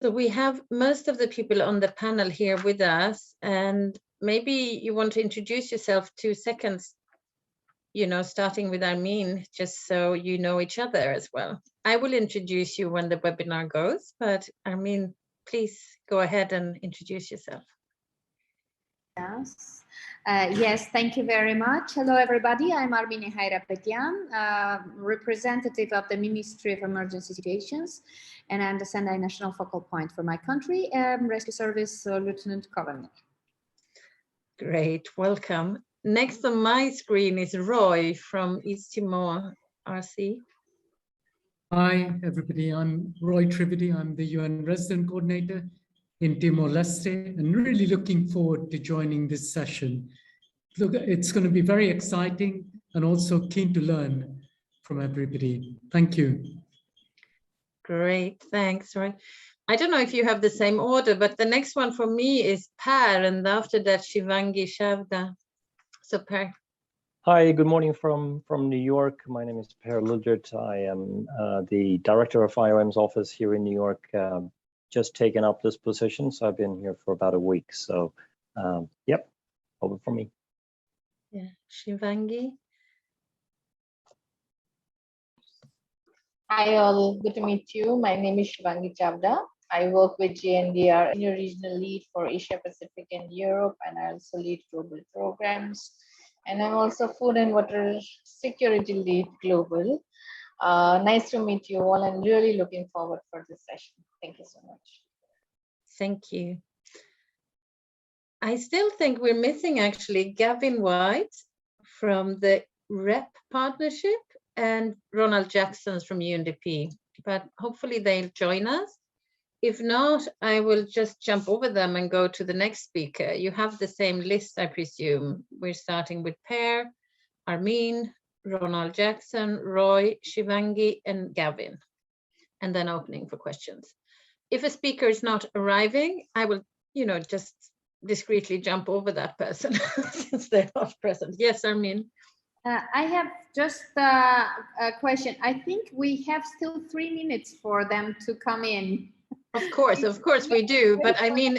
So we have most of the people on the panel here with us, and maybe you want to introduce yourself 2 seconds, starting with Armin, just so you know each other as well. I will introduce you when the webinar goes, but Armin, please go ahead and introduce yourself. Yes. Yes, thank you very much. Hello, everybody. I'm Armine Hayrapetyan, representative of the Ministry of Emergency Situations, and I'm the Sendai National Focal Point for my country, Rescue Service Lieutenant Governor. Great, welcome. Next on my screen is Roy from East Timor, RC. Hi, everybody. I'm Roy Trivedi. I'm the UN Resident Coordinator in Timor-Leste, and really looking forward to joining this session. Look, it's going to be very exciting and also keen to learn from everybody. Thank you. Great, thanks, Roy. I don't know if you have the same order, but the next one for me is Per, and after that, Shivangi Shavda. So Per. Hi, good morning from New York. My name is Per Lugert. I am the Director of IOM's office here in New York. Just taken up this position, so I've been here for about a week. So, yep, over for me. Yeah, Shivangi. Hi all, good to meet you. My name is Shivangi Chavda. I work with Gndr, Senior Regional Lead for Asia Pacific and Europe, and I also lead global programs. And I'm also Food and Water Security Lead Global. Nice to meet you all and really looking forward for this session. Thank you so much. Thank you. I still think we're missing actually Gavin White from the REP partnership and Ronald Jackson from UNDP, but hopefully they'll join us. If not, I will just jump over them and go to the next speaker. You have the same list, I presume. We're starting with Per, Armin, Ronald Jackson, Roy, Shivangi, and Gavin, and then opening for questions. If a speaker is not arriving, I will, just discreetly jump over that person since they're not present. Yes, Armin. I have just a question. I think we have still 3 minutes for them to come in. Of course we do. But I mean,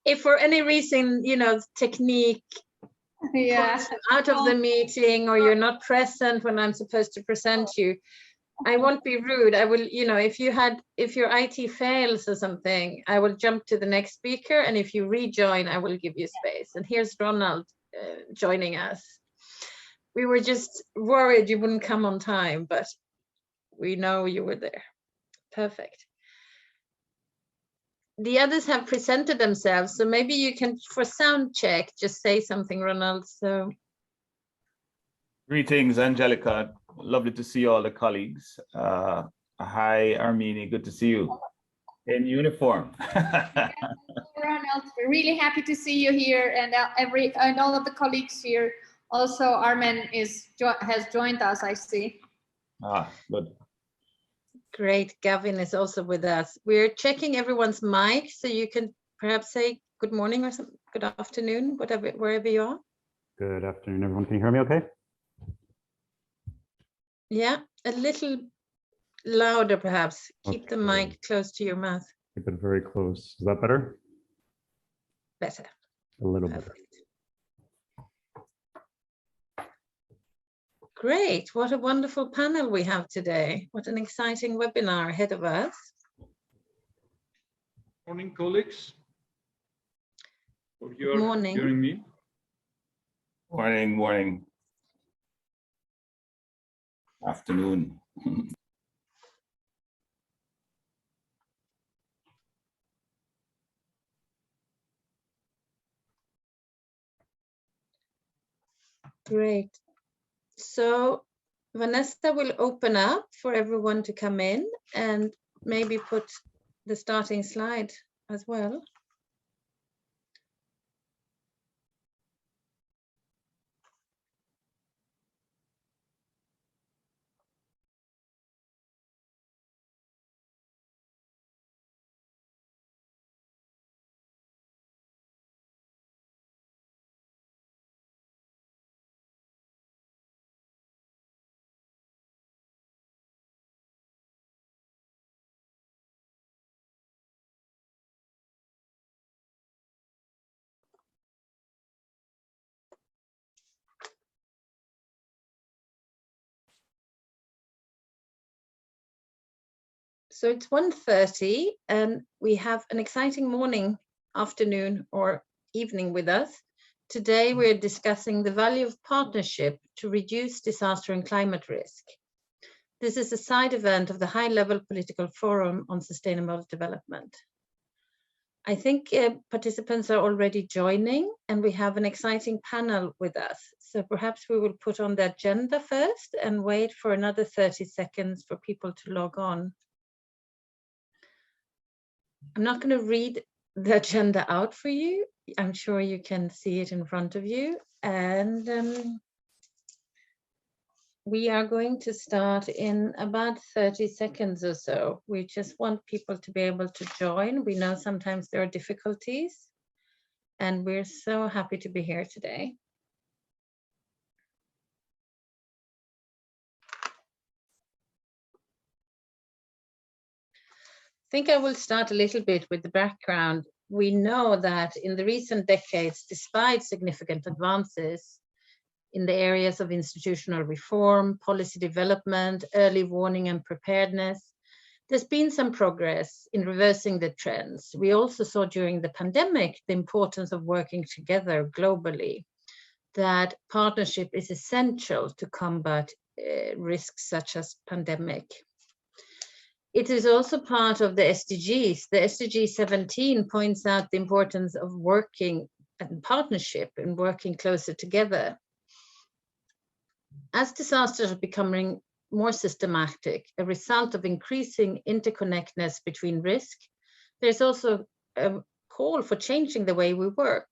if for any reason, technique pulls you out of the meeting or you're not present when I'm supposed to present you, I won't be rude. I will, if your IT fails or something, I will jump to the next speaker. And if you rejoin, I will give you space. And here's Ronald joining us. We were just worried you wouldn't come on time, but we know you were there. Perfect. The others have presented themselves, so maybe you can, for sound check, just say something, Ronald. So, greetings, Angelica. Lovely to see all the colleagues. Hi, Armini. Good to see you in uniform. Ronald, we're really happy to see you here, and all of the colleagues here. Also, Armin has joined us, I see. Ah, good. Great. Gavin is also with us. We're checking everyone's mic, so you can perhaps say good morning or something, good afternoon, wherever you are. Good afternoon, everyone. Can you hear me okay? Yeah, a little louder, perhaps. Keep the mic close to your mouth. Keep it very close. Is that better? Better. A little better. Great. What a wonderful panel we have today. What an exciting webinar ahead of us. Morning, colleagues. Hope you are Morning. hearing me. Morning. Afternoon. Great. So Vanessa will open up for everyone to come in and maybe put the starting slide as well. So it's 1:30 and we have an exciting morning, afternoon or evening with us. Today we're discussing the value of partnership to reduce disaster and climate risk. This is a side event of the high-level political forum on sustainable development. I think participants are already joining and we have an exciting panel with us. So perhaps we will put on the agenda first and wait for another 30 seconds for people to log on. I'm not going to read the agenda out for you. I'm sure you can see it in front of you. And we are going to start in about 30 seconds or so. We just want people to be able to join. We know sometimes there are difficulties, and we're so happy to be here today. I think I will start a little bit with the background. We know that in the recent decades, despite significant advances in the areas of institutional reform, policy development, early warning and preparedness, there's been some progress in reversing the trends. We also saw during the pandemic the importance of working together globally, that partnership is essential to combat risks such as pandemic. It is also part of the SDGs. The SDG 17 points out the importance of working and partnership and working closer together. As disasters are becoming more systematic, a result of increasing interconnectedness between risk, there's also a call for changing the way we work.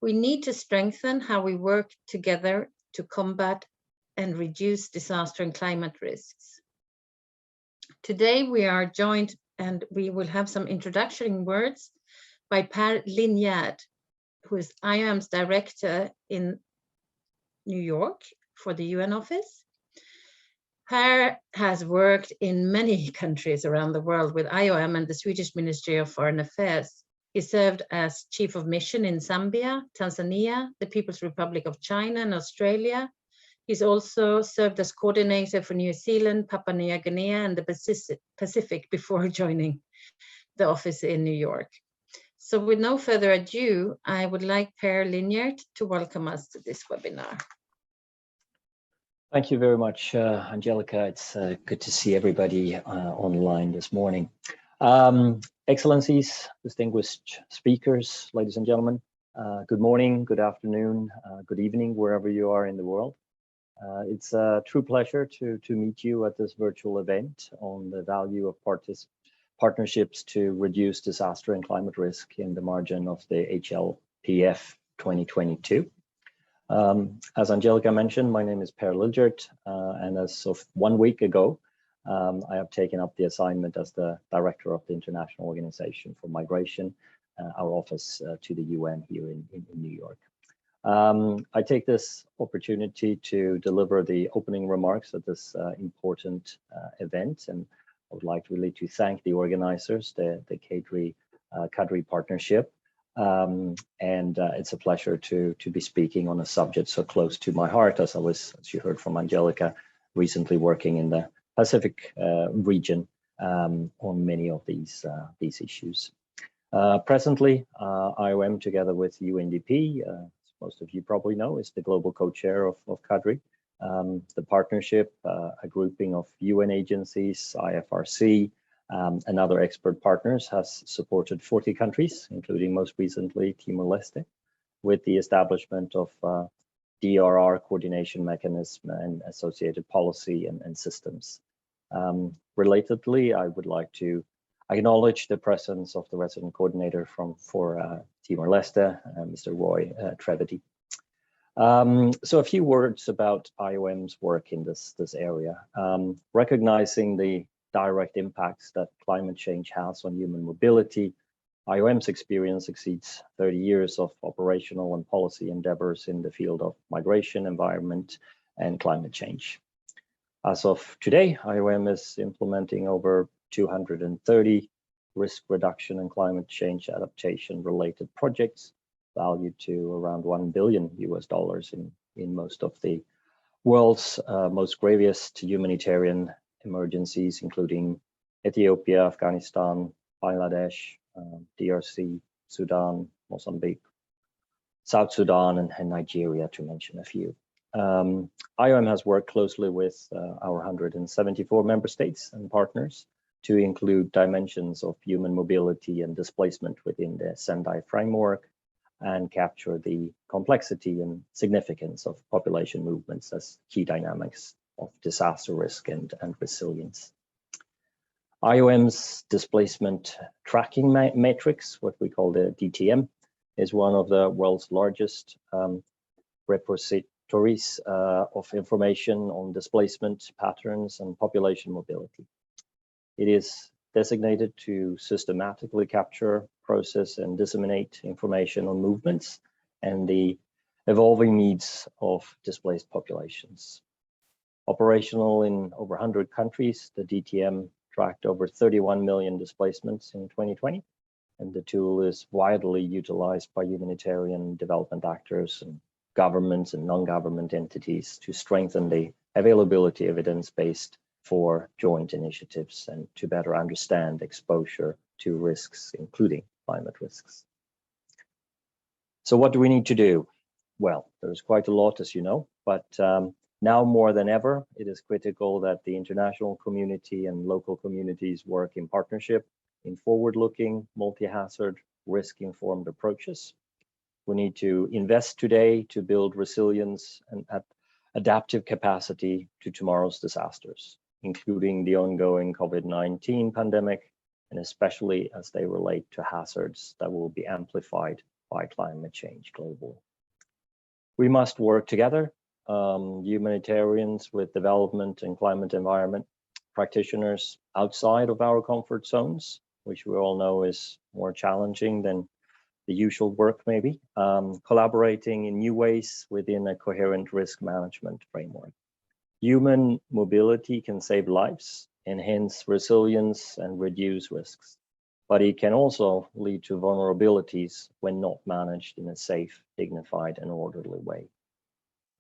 We need to strengthen how we work together to combat and reduce disaster and climate risks. Today we are joined, and we will have some introductory words by Per Linjärd, who is IOM's director in New York for the UN office. Per has worked in many countries around the world with IOM and the Swedish Ministry of Foreign Affairs. He served as Chief of Mission in Zambia, Tanzania, the People's Republic of China and Australia. He's also served as coordinator for New Zealand, Papua New Guinea and the Pacific before joining the office in New York. So with no further ado, I would like Per Linjärd to welcome us to this webinar. Thank you very much, Angelica. It's good to see everybody online this morning. Excellencies, distinguished speakers, ladies and gentlemen, good morning, good afternoon, good evening, wherever you are in the world. It's a true pleasure to meet you at this virtual event on the value of partnerships to reduce disaster and climate risk in the margin of the HLPF 2022. As Angelica mentioned, my name is Per Linjärd, and as of 1 week ago, I have taken up the assignment as the director of the International Organization for Migration, our office to the UN here in New York. I take this opportunity to deliver the opening remarks at this important event, and I would like really to thank the organizers, the CADRI partnership. It's a pleasure to be speaking on a subject so close to my heart, as I was, as you heard from Angelica, recently working in the Pacific region on many of these issues. Presently, IOM, together with UNDP, most of you probably know, is the global co-chair of CADRI. The partnership, a grouping of UN agencies, IFRC, and other expert partners, has supported 40 countries, including most recently Timor-Leste, with the establishment of DRR coordination mechanism and associated policy and systems. Relatedly, I would like to acknowledge the presence of the resident coordinator for Timor-Leste, Mr. Roy Trevedy. So a few words about IOM's work in this area. Recognizing the direct impacts that climate change has on human mobility, IOM's experience exceeds 30 years of operational and policy endeavors in the field of migration, environment, and climate change. As of today, IOM is implementing over 230 risk reduction and climate change adaptation related projects valued to around $1 billion in most of the world's most gravest humanitarian emergencies, including Ethiopia, Afghanistan, Bangladesh, DRC, Sudan, Mozambique, South Sudan, and Nigeria, to mention a few. IOM has worked closely with our 174 member states and partners to include dimensions of human mobility and displacement within the Sendai framework and capture the complexity and significance of population movements as key dynamics of disaster risk and resilience. IOM's displacement tracking matrix, what we call the DTM, is one of the world's largest repositories of information on displacement patterns and population mobility. It is designated to systematically capture, process, and disseminate information on movements and the evolving needs of displaced populations. Operational in over 100 countries, the DTM tracked over 31 million displacements in 2020, and the tool is widely utilized by humanitarian development actors and governments and non-government entities to strengthen the availability evidence-based for joint initiatives and to better understand exposure to risks, including climate risks. So what do we need to do? Well, there's quite a lot, as you know, but now more than ever, it is critical that the international community and local communities work in partnership in forward-looking, multi-hazard, risk-informed approaches. We need to invest today to build resilience and adaptive capacity to tomorrow's disasters, including the ongoing COVID-19 pandemic, and especially as they relate to hazards that will be amplified by climate change globally. We must work together, humanitarians with development and climate environment practitioners outside of our comfort zones, which we all know is more challenging than the usual work maybe, collaborating in new ways within a coherent risk management framework. Human mobility can save lives, enhance resilience, and reduce risks, but it can also lead to vulnerabilities when not managed in a safe, dignified, and orderly way.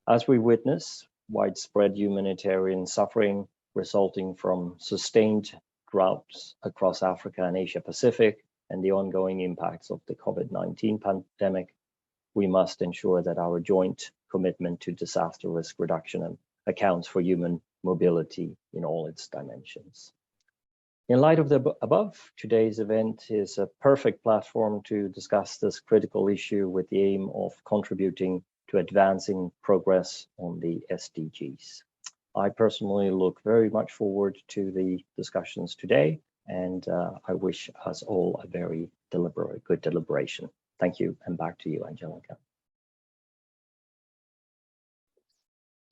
As we witness widespread humanitarian suffering resulting from sustained droughts across Africa and Asia Pacific and the ongoing impacts of the COVID-19 pandemic, we must ensure that our joint commitment to disaster risk reduction accounts for human mobility in all its dimensions. In light of the above, today's event is a perfect platform to discuss this critical issue with the aim of contributing to advancing progress on the SDGs. I personally look very much forward to the discussions today, and I wish us all a very good deliberation. Thank you, and back to you, Angelica.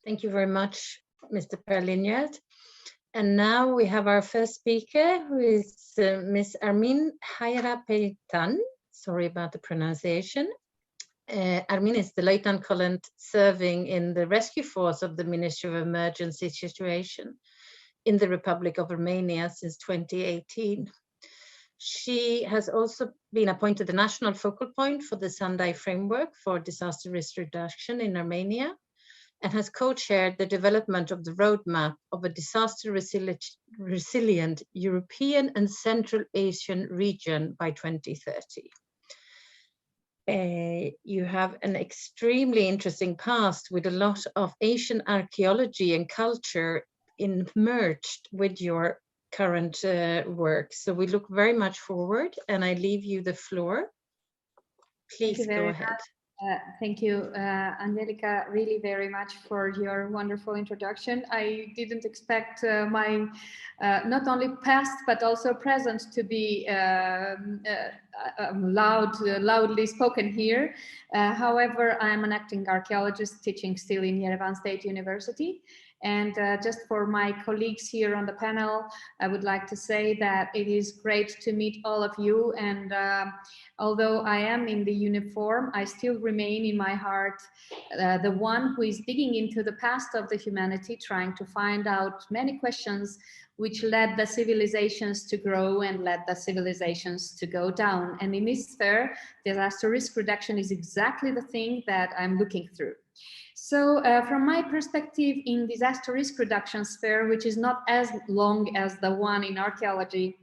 Thank you very much, Mr. Per-Linjert. And now we have our first speaker, who is Ms. Armin Hayra-Peitan. Sorry about the pronunciation. Armin is the Lieutenant Colonel serving in the rescue force of the Ministry of Emergency Situation in the Republic of Romania since 2018. She has also been appointed the national focal point for the Sendai framework for disaster risk reduction in Armenia, and has co-chaired the development of the roadmap of a disaster resilient European and Central Asian region by 2030. You have an extremely interesting past with a lot of Asian archaeology and culture merged with your current work. So we look very much forward, and I leave you the floor. Please go ahead. Thank you, Angelica, really very much for your wonderful introduction. I didn't expect my not only past but also present to be loudly spoken here. However, I am an acting archaeologist teaching still in Yerevan State University. And just for my colleagues here on the panel, I would like to say that it is great to meet all of you. And although I am in the uniform, I still remain in my heart the one who is digging into the past of the humanity, trying to find out many questions which led the civilizations to grow and led the civilizations to go down. And in this sphere, disaster risk reduction is exactly the thing that I'm looking through. So from my perspective in disaster risk reduction sphere, which is not as long as the one in archaeology,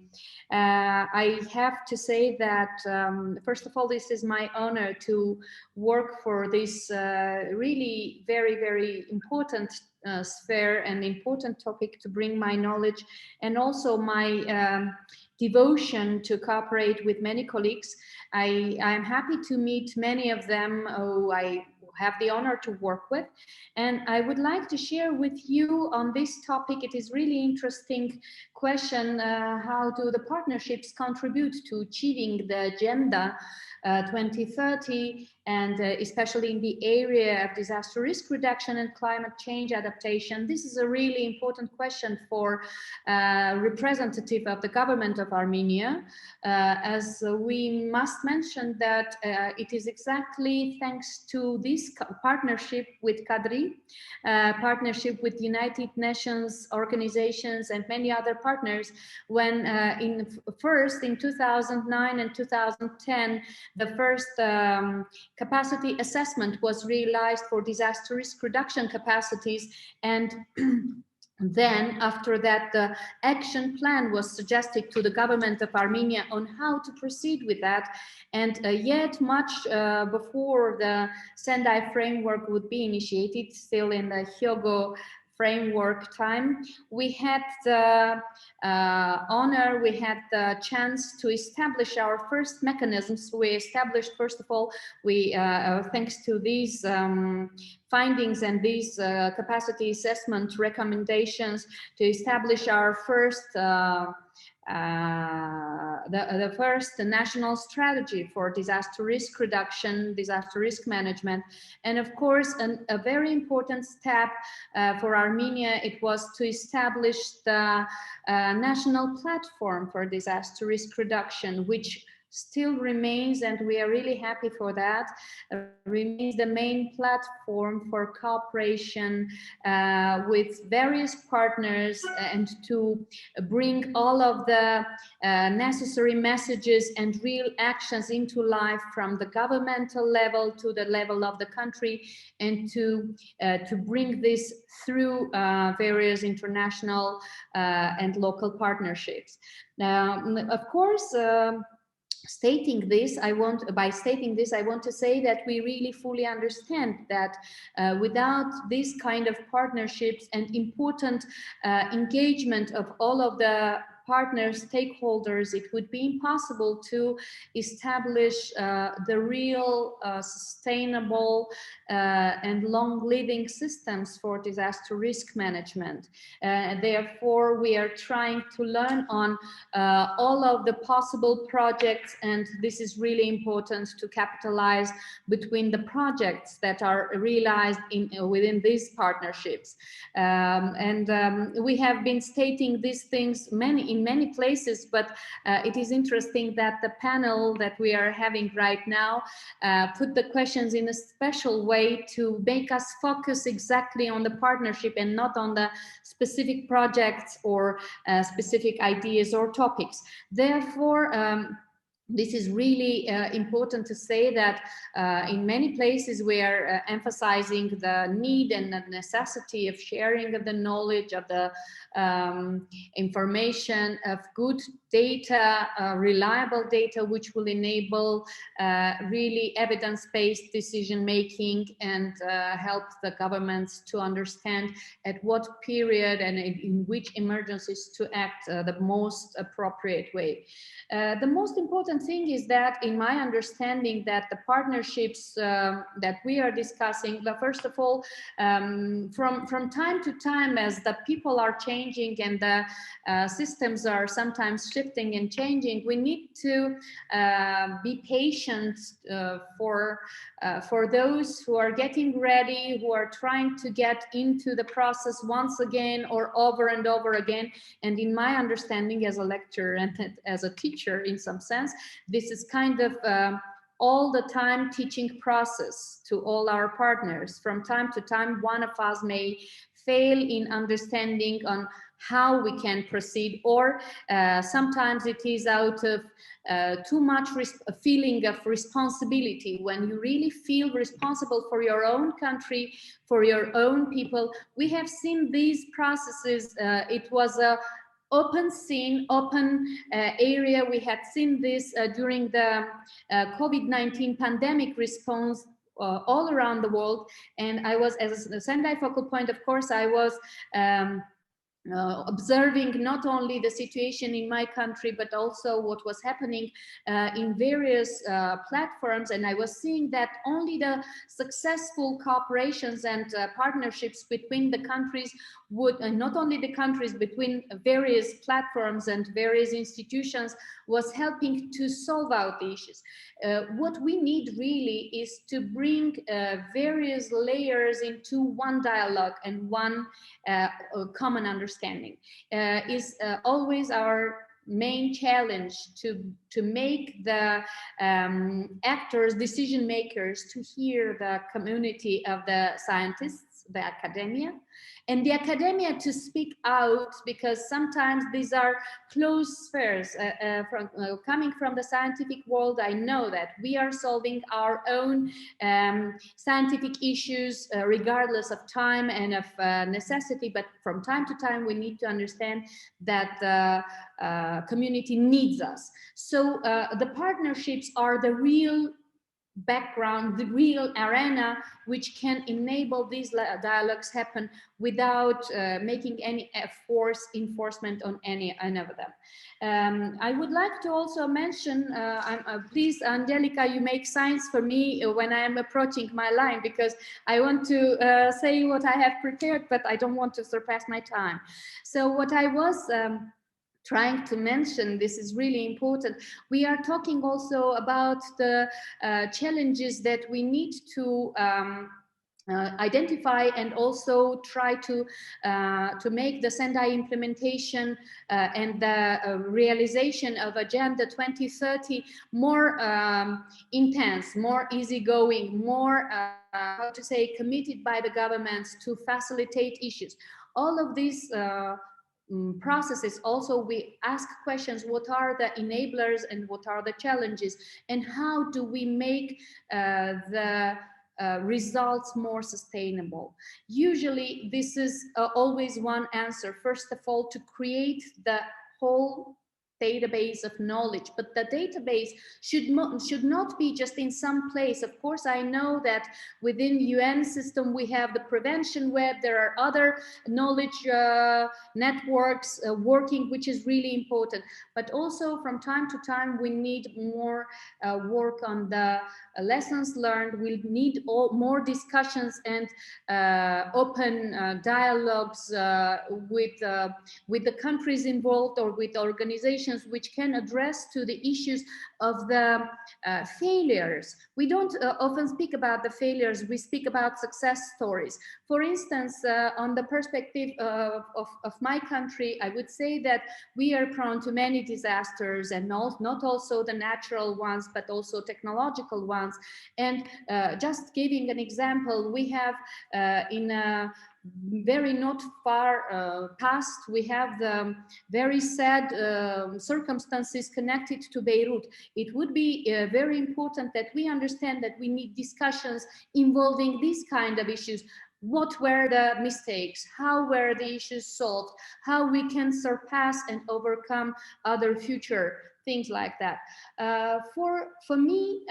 I have to say that, first of all, this is my honor to work for this really very, very important sphere and important topic, to bring my knowledge and also my devotion to cooperate with many colleagues. I am happy to meet many of them who I have the honor to work with, and I would like to share with you on this topic. It is really interesting question, how do the partnerships contribute to achieving the agenda 2030, and especially in the area of disaster risk reduction and climate change adaptation. This is a really important question for representative of the government of Armenia, as we must mention that it is exactly thanks to this partnership with CADRI, partnership with United Nations organizations and many other partners, when in 2009 and 2010, the first capacity assessment was realized for disaster risk reduction capacities, and then after that the action plan was suggested to the government of Armenia on how to proceed with that. And yet much before the Sendai framework would be initiated, still in the Hyogo framework time, we had the honor, we had the chance to establish our first mechanisms. We established, first of all, we thanks to these findings and these capacity assessment recommendations, to establish our first the first national strategy for disaster risk reduction, disaster risk management. And of course, a very important step for Armenia, it was to establish the national platform for disaster risk reduction, which still remains, and we are really happy for that, remains the main platform for cooperation with various partners, and to bring all of the necessary messages and real actions into life from the governmental level to the level of the country, and to bring this through various international and local partnerships. Now, of course, by stating this, I want to say that we really fully understand that without these kind of partnerships and important engagement of all of the partners, stakeholders, it would be impossible to establish the real sustainable and long-living systems for disaster risk management. Therefore, we are trying to learn on all of the possible projects, and this is really important to capitalize between the projects that are realized within these partnerships. We have been stating these things in many places, but it is interesting that the panel that we are having right now put the questions in a special way to make us focus exactly on the partnership and not on the specific projects or specific ideas or topics. Therefore, this is really important to say that in many places we are emphasizing the need and the necessity of sharing of the knowledge, of the information, of good data, reliable data, which will enable really evidence-based decision-making and help the governments to understand at what period and in which emergencies to act the most appropriate way. The most important thing is that, in my understanding, that the partnerships that we are discussing, first of all, from time to time, as the people are changing and the systems are sometimes shifting and changing, we need to be patient for those who are getting ready, who are trying to get into the process once again or over and over again. And in my understanding as a lecturer and as a teacher, in some sense, this is kind of all the time teaching process to all our partners. From time to time, one of us may fail in understanding on how we can proceed, or sometimes it is out of too much a feeling of responsibility. When you really feel responsible for your own country, for your own people, we have seen these processes. It was a open scene, open area. We had seen this during the COVID-19 pandemic response all around the world. And I was, as a Sendai focal point, of course, I was observing not only the situation in my country, but also what was happening in various platforms. And I was seeing that only the successful cooperations and partnerships between the countries would, not only the countries, between various platforms and various institutions, was helping to solve out the issues. What we need really is to bring various layers into one dialogue and one common understanding. Is always our main challenge, to make the actors, decision makers, to hear the community of the scientists, the academia, and the academia to speak out, because sometimes these are closed spheres. Coming from the scientific world, I know that we are solving our own scientific issues regardless of time and of necessity, but from time to time we need to understand that the community needs us. So the partnerships are the real background, the real arena which can enable these dialogues happen without making any force enforcement on any of them. I would like to also mention, please, Angelica, you make signs for me when I am approaching my line, because I want to say what I have prepared, but I don't want to surpass my time. So what I was trying to mention, this is really important. We are talking also about the challenges that we need to identify, and also try to make the Sendai implementation and the realization of Agenda 2030 more intense, more easygoing, more how to say, committed by the governments to facilitate issues. All of these processes, also we ask questions: what are the enablers and what are the challenges, and how do we make the results more sustainable? Usually this is always one answer. First of all, to create the whole database of knowledge, but the database should not be just in some place. Of course, I know that within UN system we have the prevention web, there are other knowledge networks working, which is really important, but also from time to time we need more work on the lessons learned. We'll need more discussions and open dialogues with the countries involved, or with organizations which can address to the issues of the failures. We don't often speak about the failures, we speak about success stories. For instance, on the perspective of my country, I would say that we are prone to many disasters, and not also the natural ones, but also technological ones. And just giving an example, we have in a very not far past, we have the very sad circumstances connected to Beirut. It would be very important that we understand that we need discussions involving these kind of issues. What were the mistakes? How were the issues solved? How we can surpass and overcome other future things like that. For me,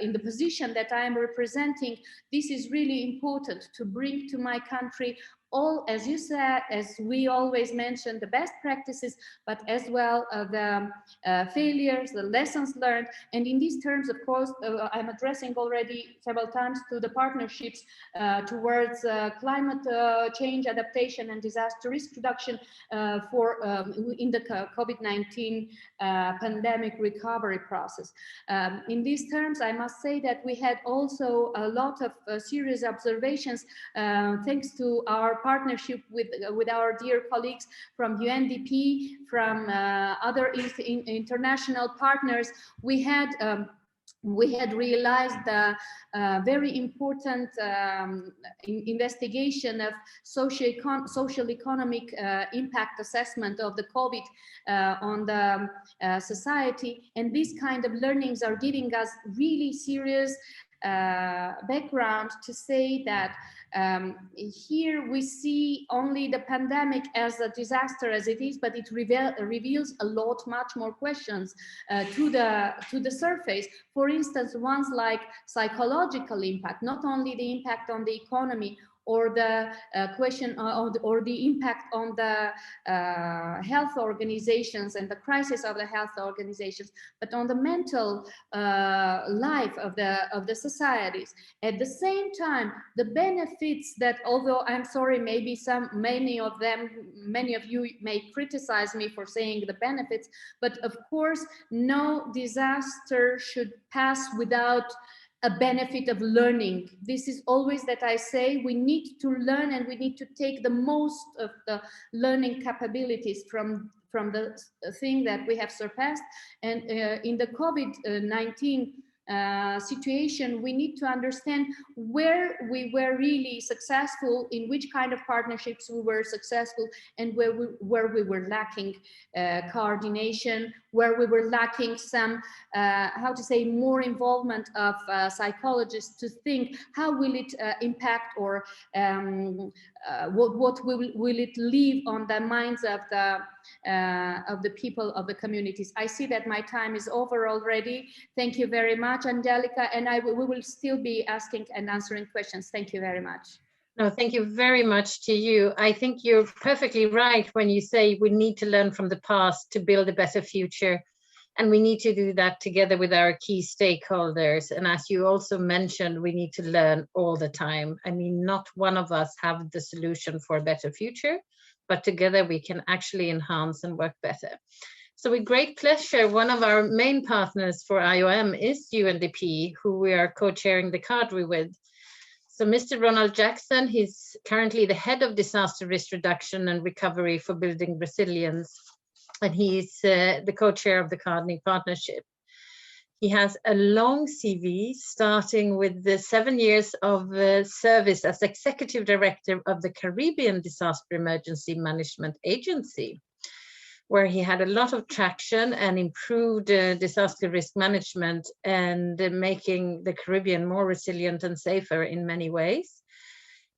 in the position that I am representing, this is really important to bring to my country all, as you said, as we always mention, the best practices, but as well the failures, the lessons learned. And in these terms, of course, I'm addressing already several times to the partnerships towards climate change adaptation and disaster risk reduction in the COVID-19 pandemic recovery process. In these terms, I must say that we had also a lot of serious observations thanks to our partnership with our dear colleagues from UNDP, from other international partners. We had we had realized the very important investigation of social economic impact assessment of the COVID on the society. And these kind of learnings are giving us really serious background to say that here we see only the pandemic as a disaster as it is, but it reveals much more questions to the surface. For instance, ones like psychological impact, not only the impact on the economy or the question or the impact on the health organizations and the crisis of the health organizations, but on the mental life of the societies. At the same time, the benefits that, although I'm sorry, maybe many of you may criticize me for saying the benefits, but of course, no disaster should pass without a benefit of learning. This is always that I say, we need to learn and we need to take the most of the learning capabilities from the thing that we have surpassed. And in the COVID-19 situation, we need to understand where we were really successful, in which kind of partnerships we were successful, and where we were lacking coordination, where we were lacking some, how to say, more involvement of psychologists to think how will it impact, or what will it leave on the minds of the people of the communities. I see that my time is over already. Thank you very much, Angelica, and we will still be asking and answering questions. Thank you very much. No, thank you very much to you. I think you're perfectly right when you say we need to learn from the past to build a better future. And we need to do that together with our key stakeholders. And as you also mentioned, we need to learn all the time. I mean, not one of us have the solution for a better future, but together we can actually enhance and work better. So with great pleasure, one of our main partners for IOM is UNDP, who we are co-chairing the CADRI with. So Mr. Ronald Jackson, he's currently the head of disaster risk reduction and recovery for building resilience, and he's the co-chair of the CADRI partnership. He has a long CV, starting with the 7 years of service as executive director of the Caribbean Disaster Emergency Management Agency, where he had a lot of traction and improved disaster risk management and making the Caribbean more resilient and safer in many ways.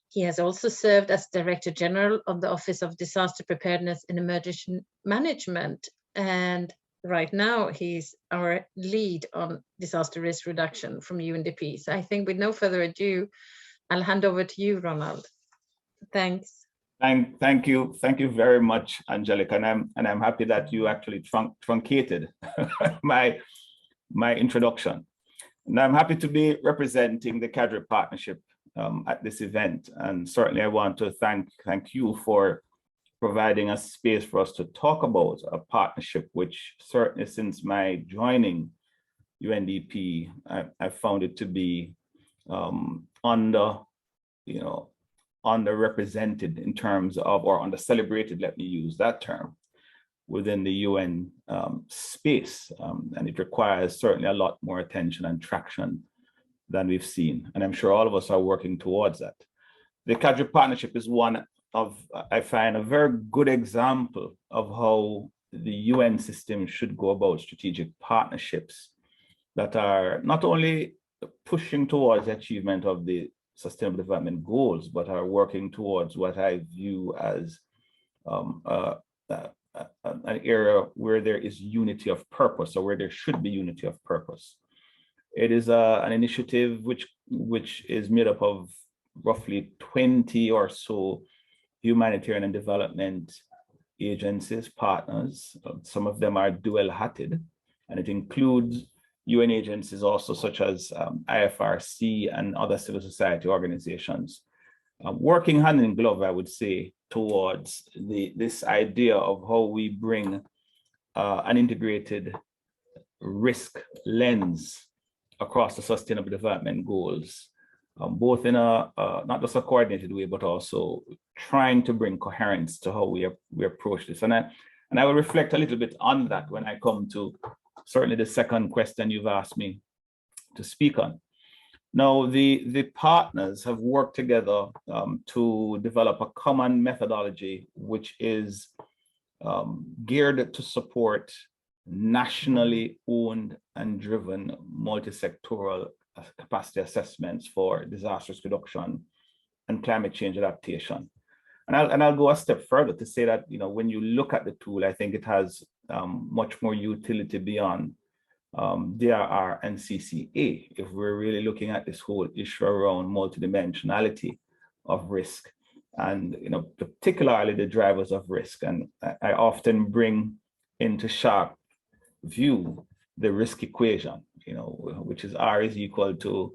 He has also served as Director General of the Office of Disaster Preparedness and Emergency Management. And right now he's our lead on disaster risk reduction from UNDP. So I think with no further ado, I'll hand over to you, Ronald. Thanks. Thank you very much, Angelica, and I'm happy that you actually truncated my introduction. And I'm happy to be representing the CADRI partnership at this event, and certainly I want to thank you for providing a space for us to talk about a partnership which certainly since my joining UNDP, I found it to be underrepresented in terms of, or undercelebrated, let me use that term, within the UN space. And it requires certainly a lot more attention and traction than we've seen. And I'm sure all of us are working towards that. The CADRI partnership is one of, I find, a very good example of how the UN system should go about strategic partnerships that are not only pushing towards the achievement of the Sustainable Development Goals, but are working towards what I view as an area where there is unity of purpose, or where there should be unity of purpose. It is an initiative which is made up of roughly 20 or so humanitarian and development agencies, partners. Some of them are dual-hatted, and it includes UN agencies also, such as IFRC and other civil society organizations, working hand in glove, I would say, towards this idea of how we bring an integrated risk lens across the Sustainable Development Goals, both in a not just a coordinated way, but also trying to bring coherence to how we approach this. And I will reflect a little bit on that when I come to certainly the second question you've asked me speak on. Now, the partners have worked together to develop a common methodology, which is geared to support nationally owned and driven multi-sectoral capacity assessments for disaster risk reduction and climate change adaptation. And I'll go a step further to say that, when you look at the tool, I think it has much more utility beyond DRR and CCA, if we're really looking at this whole issue around multidimensionality of risk and, particularly the drivers of risk. And I often bring into sharp view the risk equation, which is R is equal to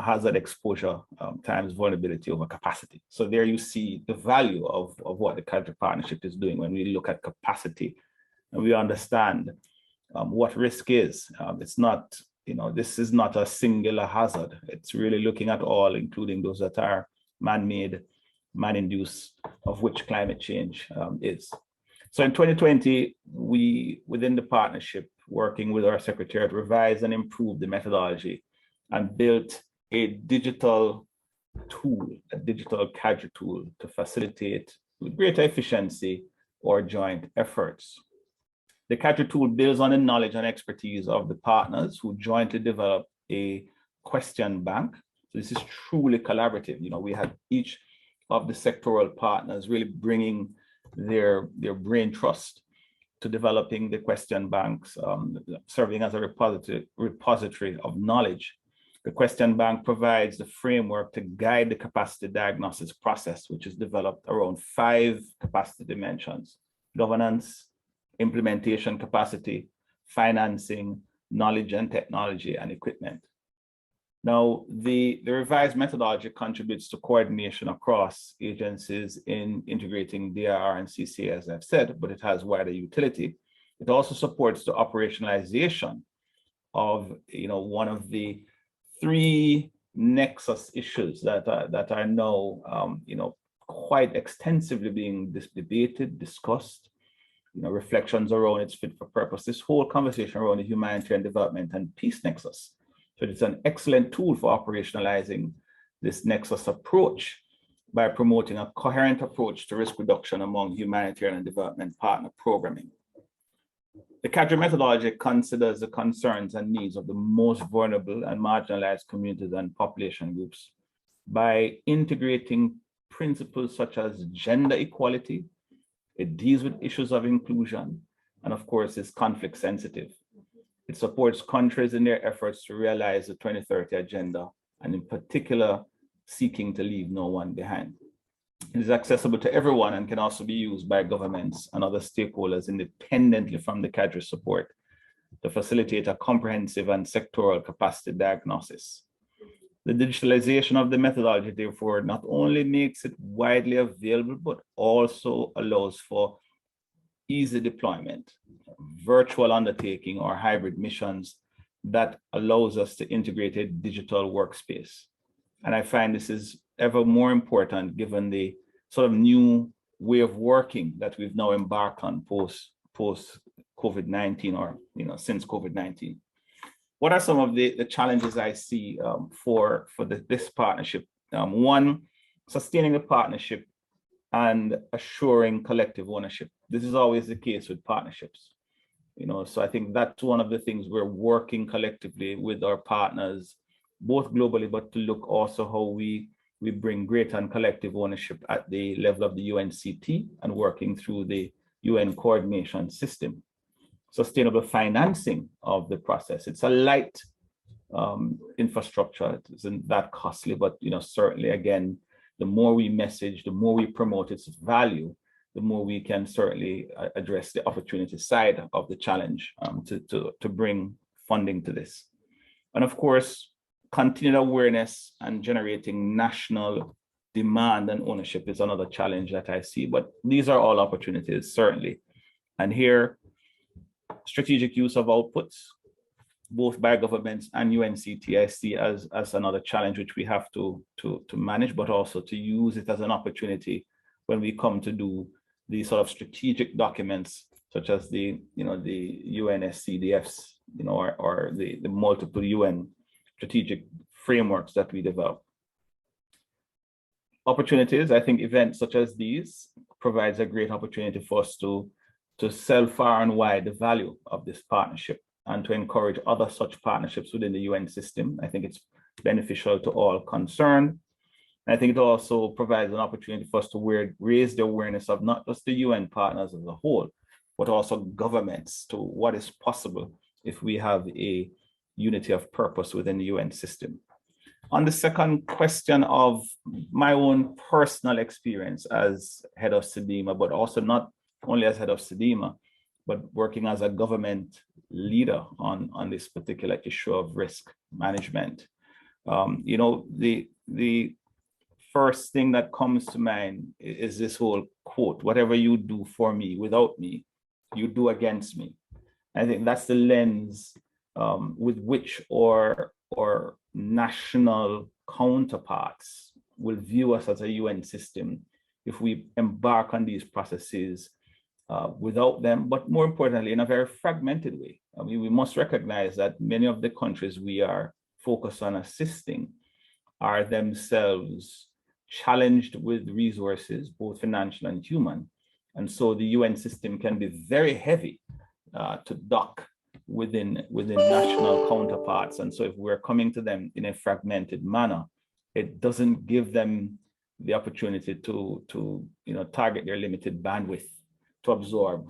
hazard exposure times vulnerability over capacity. So there you see the value of what the CADRI partnership is doing when we look at capacity and we understand what risk is. It's not, this is not a singular hazard. It's really looking at all, including those that are man-made, man-induced, of which climate change is. So in 2020, we, within the partnership, working with our secretariat, revised and improved the methodology and built a digital tool, a digital CADRI tool to facilitate with greater efficiency our joint efforts. The CADRI tool builds on the knowledge and expertise of the partners who jointly developed a question bank. So this is truly collaborative. We had each of the sectoral partners really bringing their brain trust to developing the question banks, serving as a repository of knowledge. The question bank provides the framework to guide the capacity diagnosis process, which is developed around 5 capacity dimensions: governance, implementation capacity, financing, knowledge and technology, and equipment. Now, the revised methodology contributes to coordination across agencies in integrating DRR and CCA, as I've said, but it has wider utility. It also supports the operationalization of, one of the 3 nexus issues that are now, quite extensively being debated, discussed. Reflections around its fit for purpose. This whole conversation around the humanitarian development and peace nexus. So it's an excellent tool for operationalizing this nexus approach by promoting a coherent approach to risk reduction among humanitarian and development partner programming. The CADRI methodology considers the concerns and needs of the most vulnerable and marginalized communities and population groups by integrating principles such as gender equality. It deals with issues of inclusion, and of course, is conflict sensitive. It supports countries in their efforts to realize the 2030 agenda, and in particular, seeking to leave no one behind. It is accessible to everyone and can also be used by governments and other stakeholders independently from the CADRI support to facilitate a comprehensive and sectoral capacity diagnosis. The digitalization of the methodology, therefore, not only makes it widely available, but also allows for easy deployment, virtual undertaking or hybrid missions that allows us to integrate a digital workspace. And I find this is ever more important given the sort of new way of working that we've now embarked on post COVID-19 or since COVID-19. What are some of the challenges I see for this partnership? One, sustaining the partnership and assuring collective ownership. This is always the case with partnerships. So I think that's one of the things we're working collectively with our partners, both globally, but to look also how we bring greater and collective ownership at the level of the UNCT and working through the UN coordination system. Sustainable financing of the process. It's a light infrastructure. It isn't that costly, but certainly, again, the more we message, the more we promote its value, the more we can certainly address the opportunity side of the challenge to bring funding to this. And of course, continued awareness and generating national demand and ownership is another challenge that I see, but these are all opportunities, certainly. And here, strategic use of outputs, both by governments and UNCT, I see as another challenge which we have to manage, but also to use it as an opportunity when we come to do these sort of strategic documents, such as the UNSCDF's or the multiple UN strategic frameworks that we develop. Opportunities, I think events such as these provides a great opportunity for us to sell far and wide the value of this partnership and to encourage other such partnerships within the UN system. I think it's beneficial to all concerned. I think it also provides an opportunity for us to raise the awareness of not just the UN partners as a whole, but also governments to what is possible if we have a unity of purpose within the UN system. On the second question of my own personal experience as head of CDEMA, but also not only as head of CDEMA, but working as a government leader on this particular issue of risk management. The first thing that comes to mind is this whole quote, whatever you do for me without me, you do against me. I think that's the lens with which our national counterparts will view us as a UN system if we embark on these processes without them, but more importantly, in a very fragmented way. I mean, we must recognize that many of the countries we are focused on assisting are themselves challenged with resources, both financial and human. And so the UN system can be very heavy to dock within national counterparts. And so if we're coming to them in a fragmented manner, it doesn't give them the opportunity to target their limited bandwidth to absorb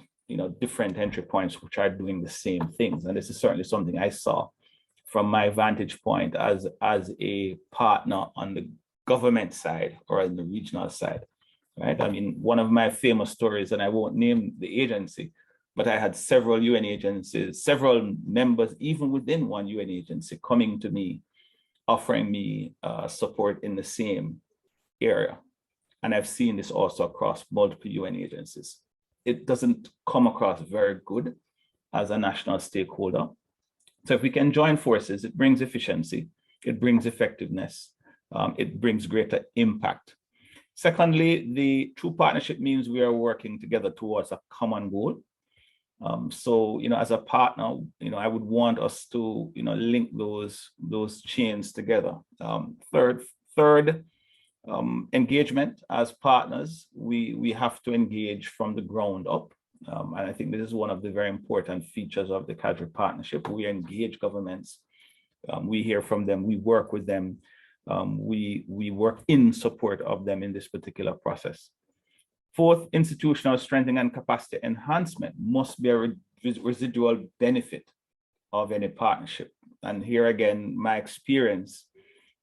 different entry points which are doing the same things. And this is certainly something I saw from my vantage point as a partner on the government side or on the regional side, right? I mean, one of my famous stories, and I won't name the agency, but I had several UN agencies, several members, even within one UN agency, coming to me, offering me support in the same area. And I've seen this also across multiple UN agencies. It doesn't come across very good as a national stakeholder. So if we can join forces, it brings efficiency, it brings effectiveness, it brings greater impact. Secondly, the true partnership means we are working together towards a common goal. So, as a partner, I would want us to, link those chains together. Third, engagement as partners. We have to engage from the ground up. And I think this is one of the very important features of the CADRI partnership. We engage governments. We hear from them. We work with them. We work in support of them in this particular process. Fourth, institutional strengthening and capacity enhancement must be a residual benefit of any partnership. And here again, my experience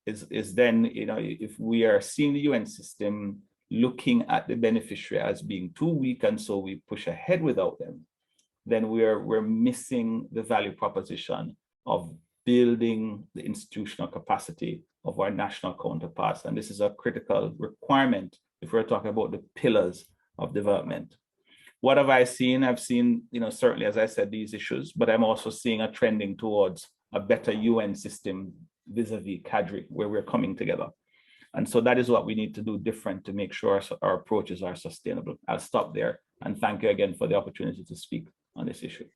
is then, if we are seeing the UN system looking at the beneficiary as being too weak, and so we push ahead without them, then we're missing the value proposition of building the institutional capacity of our national counterparts. And this is a critical requirement if we're talking about the pillars of development. What have I seen? I've seen, certainly, as I said, these issues, but I'm also seeing a trending towards a better UN system vis-a-vis CADRI, where we're coming together. And so that is what we need to do different to make sure our approaches are sustainable. I'll stop there and thank you again for the opportunity to speak on this issue.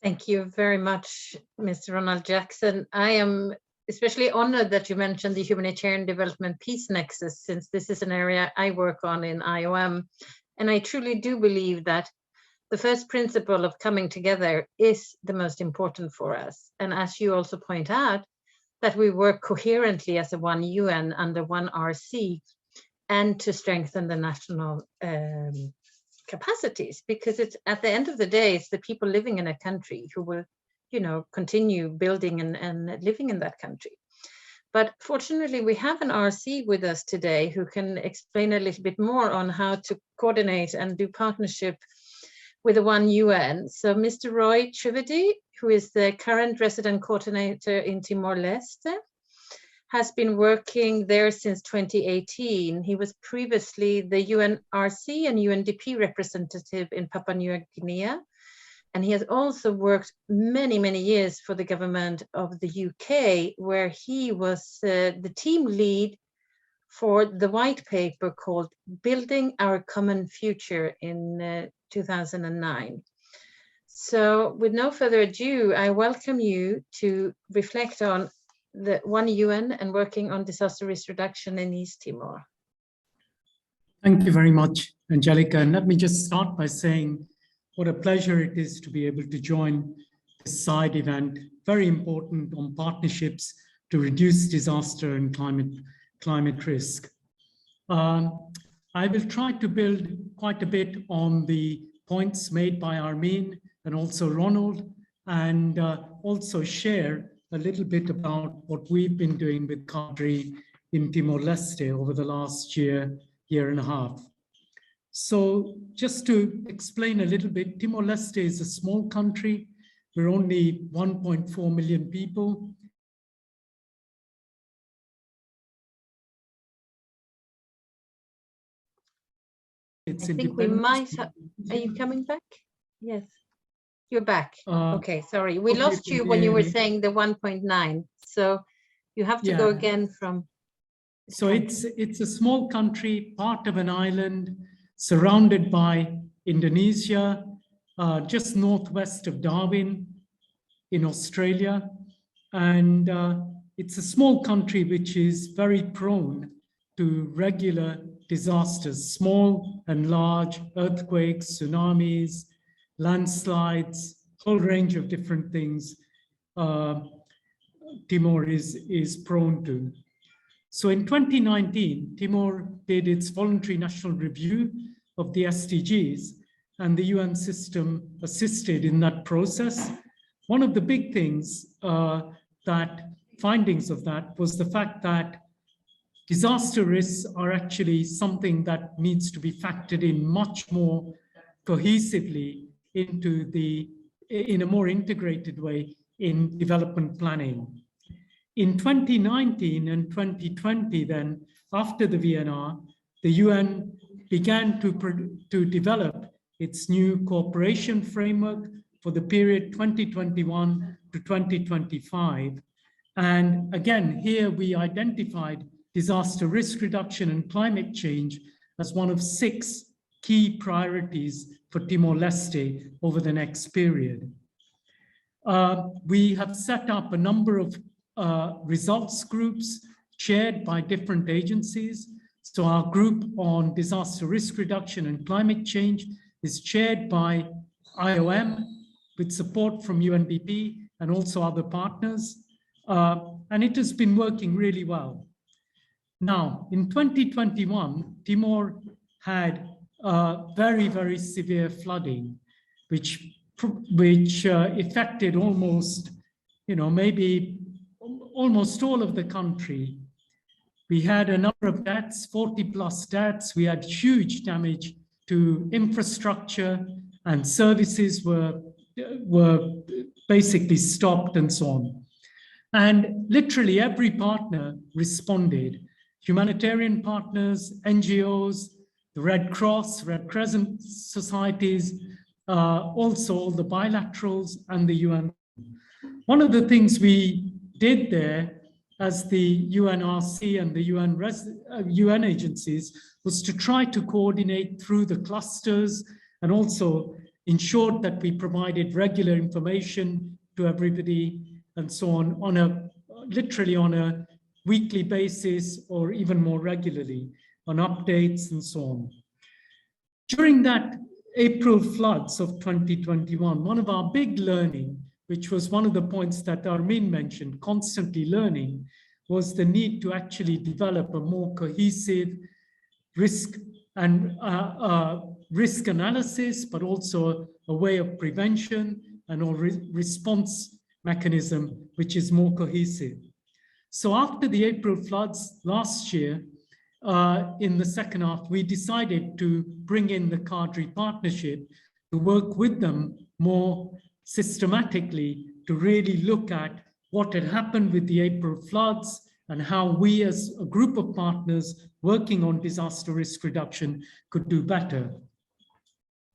Thank you very much, Mr. Ronald Jackson. I am especially honored that you mentioned the Humanitarian Development Peace Nexus, since this is an area I work on in IOM. And I truly do believe that the first principle of coming together is the most important for us. And as you also point out, that we work coherently as a one UN under one RC and to strengthen the national capacities, because it's at the end of the day, it's the people living in a country who will continue building and living in that country. But fortunately, we have an RC with us today who can explain a little bit more on how to coordinate and do partnership with the one UN. So Mr. Roy Trivedi, who is the current resident coordinator in Timor-Leste, has been working there since 2018. He was previously the UNRC and UNDP representative in Papua New Guinea. And he has also worked many, many years for the government of the UK, where he was the team lead for the white paper called Building Our Common Future in 2009. So with no further ado, I welcome you to reflect on the One UN and working on disaster risk reduction in East Timor. Thank you very much, Angelica. And let me just start by saying what a pleasure it is to be able to join this side event, very important on partnerships to reduce disaster and climate risk. I will try to build quite a bit on the points made by Armin and also Ronald, and also share a little bit about what we've been doing with CADRI in Timor-Leste over the last year and a half. So just to explain a little bit, Timor-Leste is a small country. We're only 1.4 million people. I think we might have, are you coming back? Yes, you're back. Okay, sorry. We lost you when you were saying the 1.9. So you have to go again from. So it's a small country, part of an island, surrounded by Indonesia, just northwest of Darwin in Australia. And it's a small country which is very prone to regular disasters, small and large earthquakes, tsunamis, landslides, whole range of different things Timor is prone to. So in 2019, Timor did its voluntary national review of the SDGs, and the UN system assisted in that process. One of the big things findings of that was the fact that disaster risks are actually something that needs to be factored in much more cohesively in a more integrated way in development planning. In 2019 and 2020 then, after the VNR, the UN began to develop its new cooperation framework for the period 2021 to 2025. And again, here we identified disaster risk reduction and climate change as one of 6 key priorities for Timor-Leste over the next period. We have set up a number of results groups chaired by different agencies. So our group on disaster risk reduction and climate change is chaired by IOM with support from UNDP and also other partners. And it has been working really well. Now, in 2021, Timor had very, very severe flooding, which affected almost, maybe almost all of the country. We had a number of deaths, 40+ deaths. We had huge damage to infrastructure, and services were basically stopped and so on. And literally every partner responded. Humanitarian partners, NGOs, the Red Cross, Red Crescent societies, also all the bilaterals and the UN. One of the things we did there as the UNRC and the UN agencies was to try to coordinate through the clusters and also ensured that we provided regular information to everybody and so on literally on a weekly basis or even more regularly on updates and so on. During that April floods of 2021, one of our big learning, which was one of the points that Armin mentioned, constantly learning, was the need to actually develop a more cohesive risk analysis, but also a way of prevention and a response mechanism, which is more cohesive. So after the April floods last year, in the second half, we decided to bring in the CADRI partnership to work with them more systematically to really look at what had happened with the April floods and how we as a group of partners working on disaster risk reduction could do better.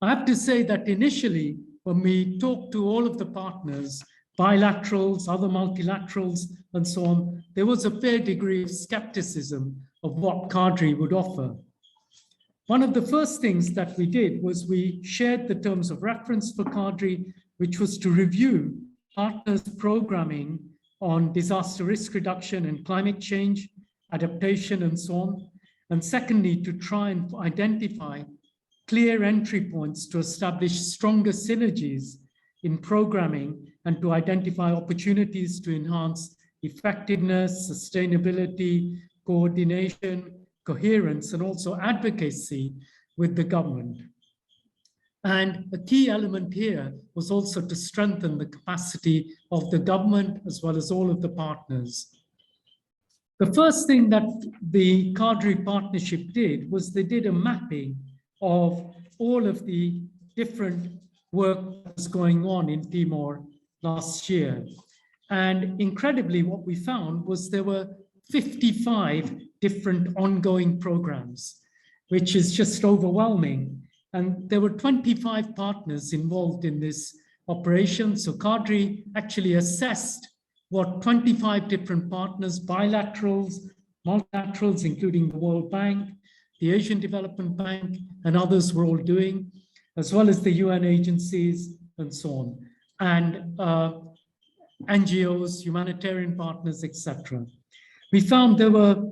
I have to say that initially, when we talked to all of the partners, bilaterals, other multilaterals, and so on, there was a fair degree of skepticism of what CADRI would offer. One of the first things that we did was we shared the terms of reference for CADRI which was to review partners' programming on disaster risk reduction and climate change, adaptation, and so on. And secondly, to try and identify clear entry points to establish stronger synergies in programming and to identify opportunities to enhance effectiveness, sustainability, coordination, coherence, and also advocacy with the government. And a key element here was also to strengthen the capacity of the government as well as all of the partners. The first thing that the CADRI partnership did was they did a mapping of all of the different work that was going on in Timor last year. And incredibly, what we found was there were 55 different ongoing programs, which is just overwhelming. And there were 25 partners involved in this operation. So CADRI actually assessed what 25 different partners, bilaterals, multilaterals, including the World Bank, the Asian Development Bank, and others were all doing, as well as the UN agencies and so on, and NGOs, humanitarian partners, etc. We found there were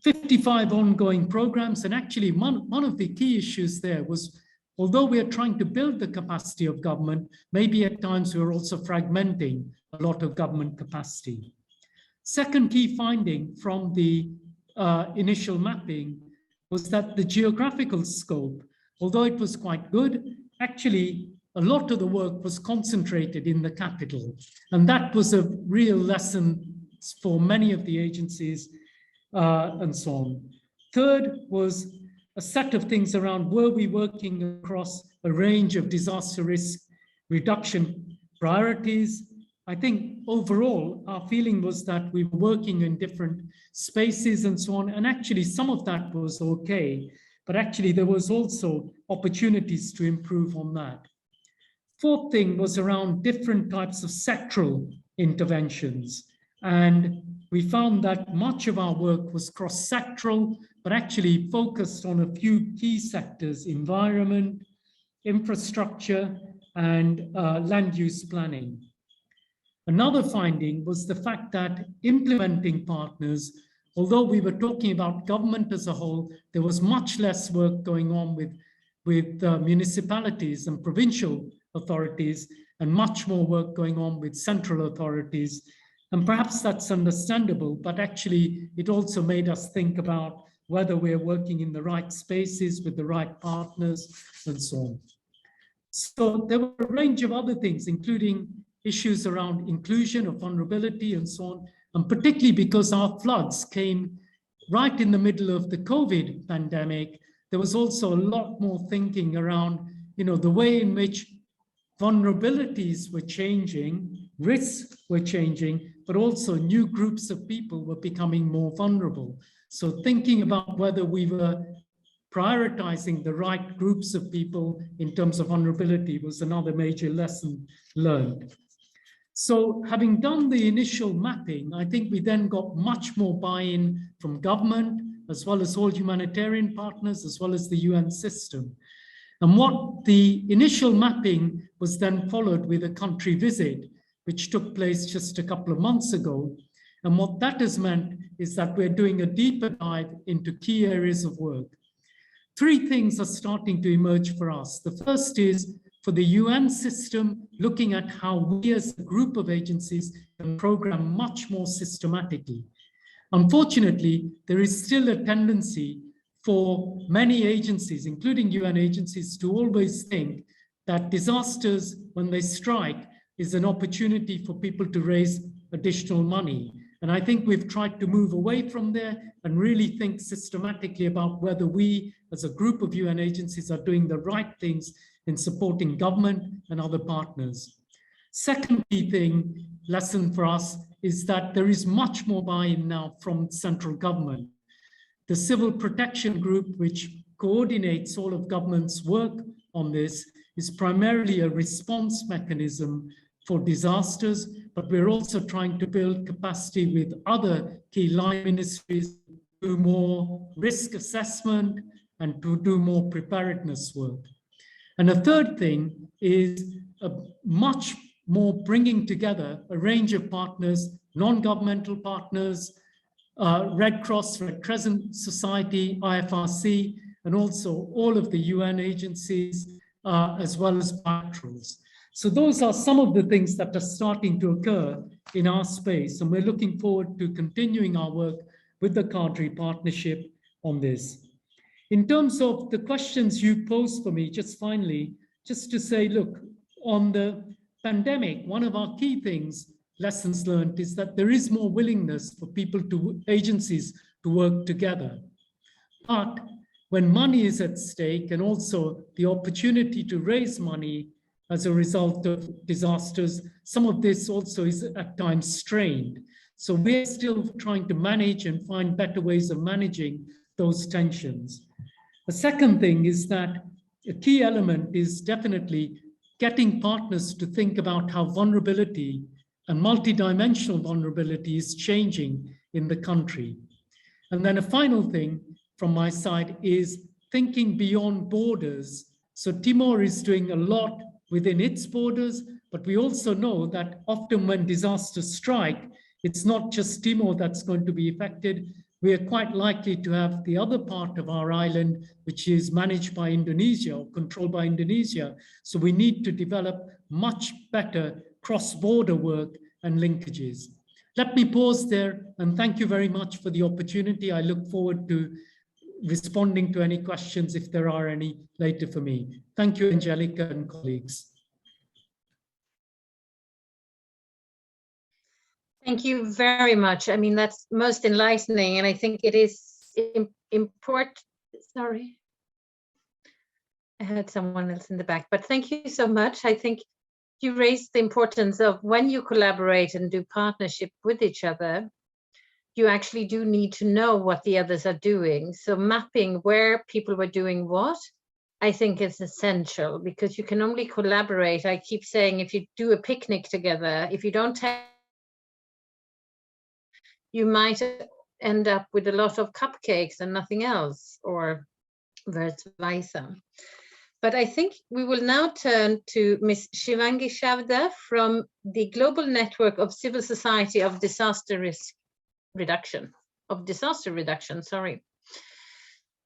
55 ongoing programs, and actually one of the key issues there was, although we are trying to build the capacity of government, maybe at times we are also fragmenting a lot of government capacity. Second key finding from the initial mapping was that the geographical scope, although it was quite good, actually a lot of the work was concentrated in the capital. And that was a real lesson for many of the agencies and so on. Third was a set of things around, were we working across a range of disaster risk reduction priorities? I think overall, our feeling was that we were working in different spaces and so on, and actually some of that was okay, but actually there was also opportunities to improve on that. Fourth thing was around different types of sectoral interventions, and we found that much of our work was cross-sectoral, but actually focused on a few key sectors: environment, infrastructure, and land use planning. Another finding was the fact that implementing partners, although we were talking about government as a whole, there was much less work going on with municipalities and provincial authorities, and much more work going on with central authorities. And perhaps that's understandable, but actually it also made us think about whether we're working in the right spaces with the right partners and so on. So there were a range of other things, including issues around inclusion of vulnerability and so on, and particularly because our floods came right in the middle of the COVID pandemic, there was also a lot more thinking around, the way in which vulnerabilities were changing, risks were changing, but also new groups of people were becoming more vulnerable. So thinking about whether we were prioritizing the right groups of people in terms of vulnerability was another major lesson learned. So having done the initial mapping, I think we then got much more buy-in from government, as well as all humanitarian partners, as well as the UN system. And what the initial mapping was then followed with a country visit, which took place just a couple of months ago. And what that has meant is that we're doing a deeper dive into key areas of work. Three things are starting to emerge for us. The first is for the UN system, looking at how we as a group of agencies can program much more systematically. Unfortunately, there is still a tendency for many agencies, including UN agencies, to always think that disasters, when they strike, is an opportunity for people to raise additional money. And I think we've tried to move away from there and really think systematically about whether we, as a group of UN agencies, are doing the right things in supporting government and other partners. Second key thing, lesson for us, is that there is much more buy-in now from central government. The Civil Protection Group, which coordinates all of government's work on this, is primarily a response mechanism for disasters, but we're also trying to build capacity with other key line ministries to do more risk assessment and to do more preparedness work. And a third thing is a much more bringing together a range of partners, non-governmental partners, Red Cross, Red Crescent Society, IFRC, and also all of the UN agencies, as well as bilaterals. So those are some of the things that are starting to occur in our space, and we're looking forward to continuing our work with the CADRI partnership on this. In terms of the questions you posed for me, just finally, just to say, look, on the pandemic, one of our key things, lessons learned, is that there is more willingness for people to, agencies to work together. But when money is at stake and also the opportunity to raise money as a result of disasters, some of this also is at times strained. So we're still trying to manage and find better ways of managing those tensions. The second thing is that a key element is definitely getting partners to think about how vulnerability and multidimensional vulnerability is changing in the country. And then a final thing from my side is thinking beyond borders. So Timor is doing a lot within its borders, but we also know that often when disasters strike, it's not just Timor that's going to be affected. We are quite likely to have the other part of our island, which is managed by Indonesia or controlled by Indonesia. So we need to develop much better cross-border work and linkages. Let me pause there and thank you very much for the opportunity. I look forward to responding to any questions if there are any later for me. Thank you, Angelica and colleagues. Thank you very much. I mean, that's most enlightening, and I think it is important. Sorry, I had someone else in the back, but thank you so much. I think you raised the importance of when you collaborate and do partnership with each other, you actually do need to know what the others are doing. So mapping where people were doing what, I think is essential, because you can only collaborate. I keep saying, if you do a picnic together, if you don't have, you might end up with a lot of cupcakes and nothing else, or vice versa. But I think we will now turn to Ms. Shivangi Shavda from the Global Network of Civil Society of Disaster Risk Reduction, sorry,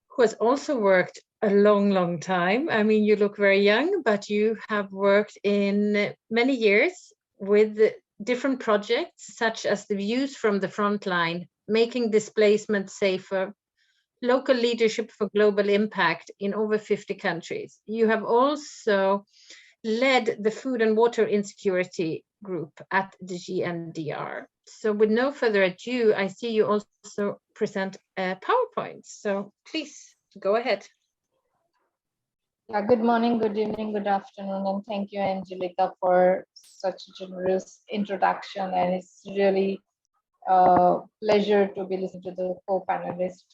who has also worked a long time. I mean, you look very young, but you have worked in many years with different projects, such as the Views from the Frontline, Making Displacement Safer, Local Leadership for Global Impact in over 50 countries. You have also led the Food and Water Insecurity Group at the Gndr. So with no further ado, I see you also present a PowerPoint. So please go ahead. Yeah, good morning, good evening, good afternoon, and thank you, Angelica, for such a generous introduction. And it's really a pleasure to be listening to the co-panelist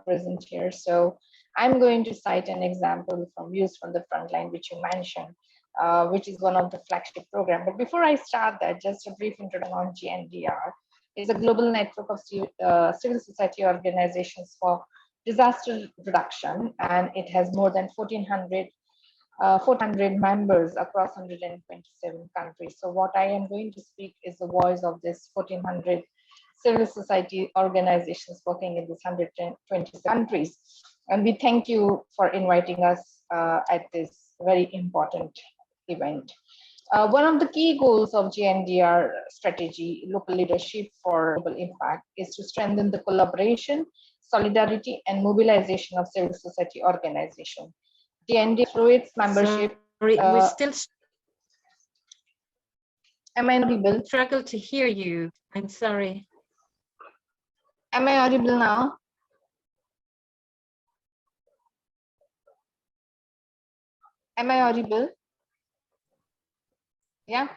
present here. So I'm going to cite an example from Views from the Frontline, which you mentioned, which is one of the flagship program. But before I start that, just a brief introduction on Gndr. It's a global network of civil society organizations for disaster reduction, and it has more than 400 members across 127 countries. So what I am going to speak is the voice of this 1,400 civil society organizations working in these 120 countries. And we thank you for inviting us at this very important event. One of the key goals of Gndr strategy, local leadership for global impact, is to strengthen the collaboration, solidarity, and mobilization of civil society organizations. Gndr, through its membership, Sorry, we still am I audible? struggle to hear you. I'm sorry. Am I audible now? Am I audible? Yeah.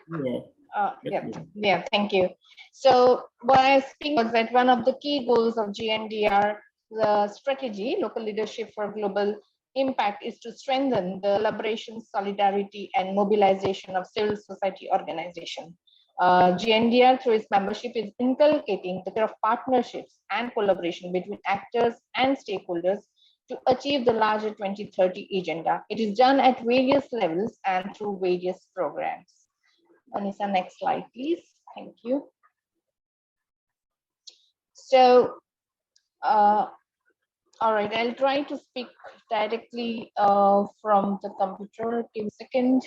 Yeah. Thank you. So what I speak was that one of the key goals of Gndr, the strategy, local leadership for global impact, is to strengthen the collaboration, solidarity, and mobilization of civil society organizations. Gndr, through its membership, is inculcating the kind of partnerships and collaboration between actors and stakeholders to achieve the larger 2030 agenda. It is done at various levels and through various programs. Anissa, next slide, please. Thank you. So, all right, I'll try to speak directly from the computer. Give me a second.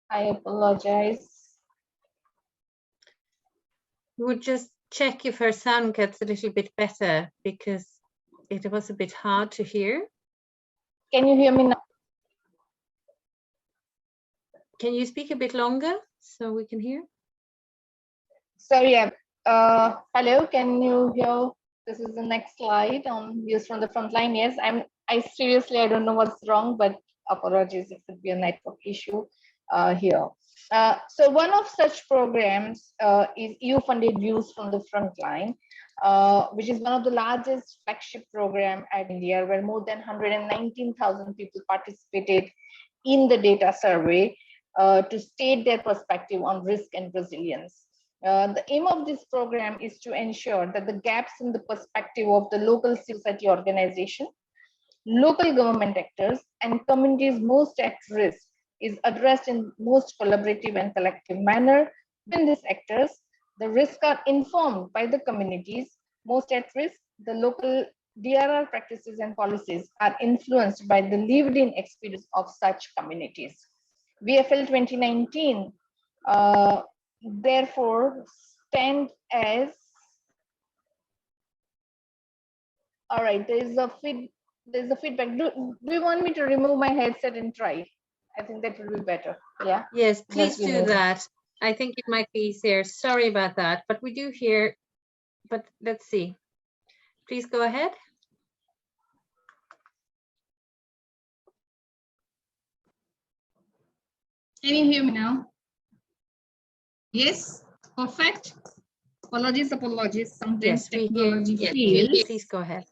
I apologize. We'll just check if her sound gets a little bit better because it was a bit hard to hear. Can you hear me now? Can you speak a bit longer so we can hear? So yeah, hello, can you hear? This is the next slide on views from the front line. Yes, I seriously, I don't know what's wrong, but apologies, it could be a network issue here. So one of such programs is EU-funded Views from the Frontline, which is one of the largest flagship program at India, where more than 119,000 people participated in the data survey to state their perspective on risk and resilience. The aim of this program is to ensure that the gaps in the perspective of the local civil society organization, local government actors, and communities most at risk is addressed in most collaborative and collective manner. When these actors, the risks are informed by the communities most at risk, the local DRR practices and policies are influenced by the lived-in experience of such communities. VFL 2019 therefore stand as, all right, there's a feedback. Do you want me to remove my headset and try? I think that will be better. Yeah. Yes, please do that. I think it might be easier. Sorry about that, but we do hear, but let's see. Please go ahead. Can you hear me now? Yes, perfect. Apologies. Sometimes yes, technology fails. Yes, please go ahead.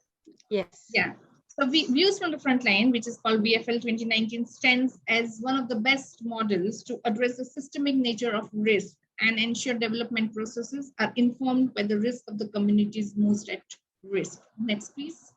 Yes. Yeah. So Views from the Frontline, which is called VFL 2019, stands as one of the best models to address the systemic nature of risk and ensure development processes are informed by the risk of the communities most at risk. Next, please.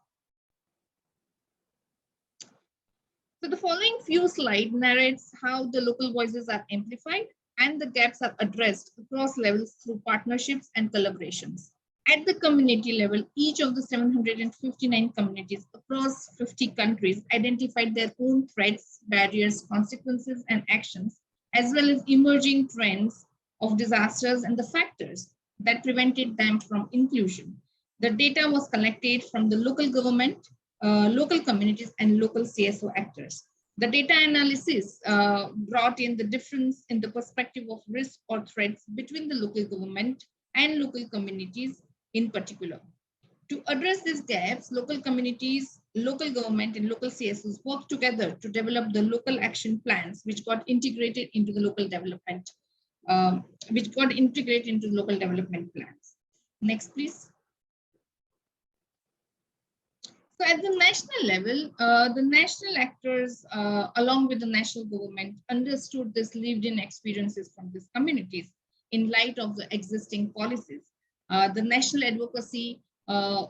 So the following few slides narrates how the local voices are amplified and the gaps are addressed across levels through partnerships and collaborations. At the community level, each of the 759 communities across 50 countries identified their own threats, barriers, consequences, and actions, as well as emerging trends of disasters and the factors that prevented them from inclusion. The data was collected from the local government, local communities, and local CSO actors. The data analysis brought in the difference in the perspective of risk or threats between the local government and local communities in particular. To address these gaps, local communities, local government, and local CSOs work together to develop the local action plans, which got integrated into the local development, plans. Next, please. So at the national level, the national actors, along with the national government, understood this lived-in experiences from these communities in light of the existing policies. The national advocacy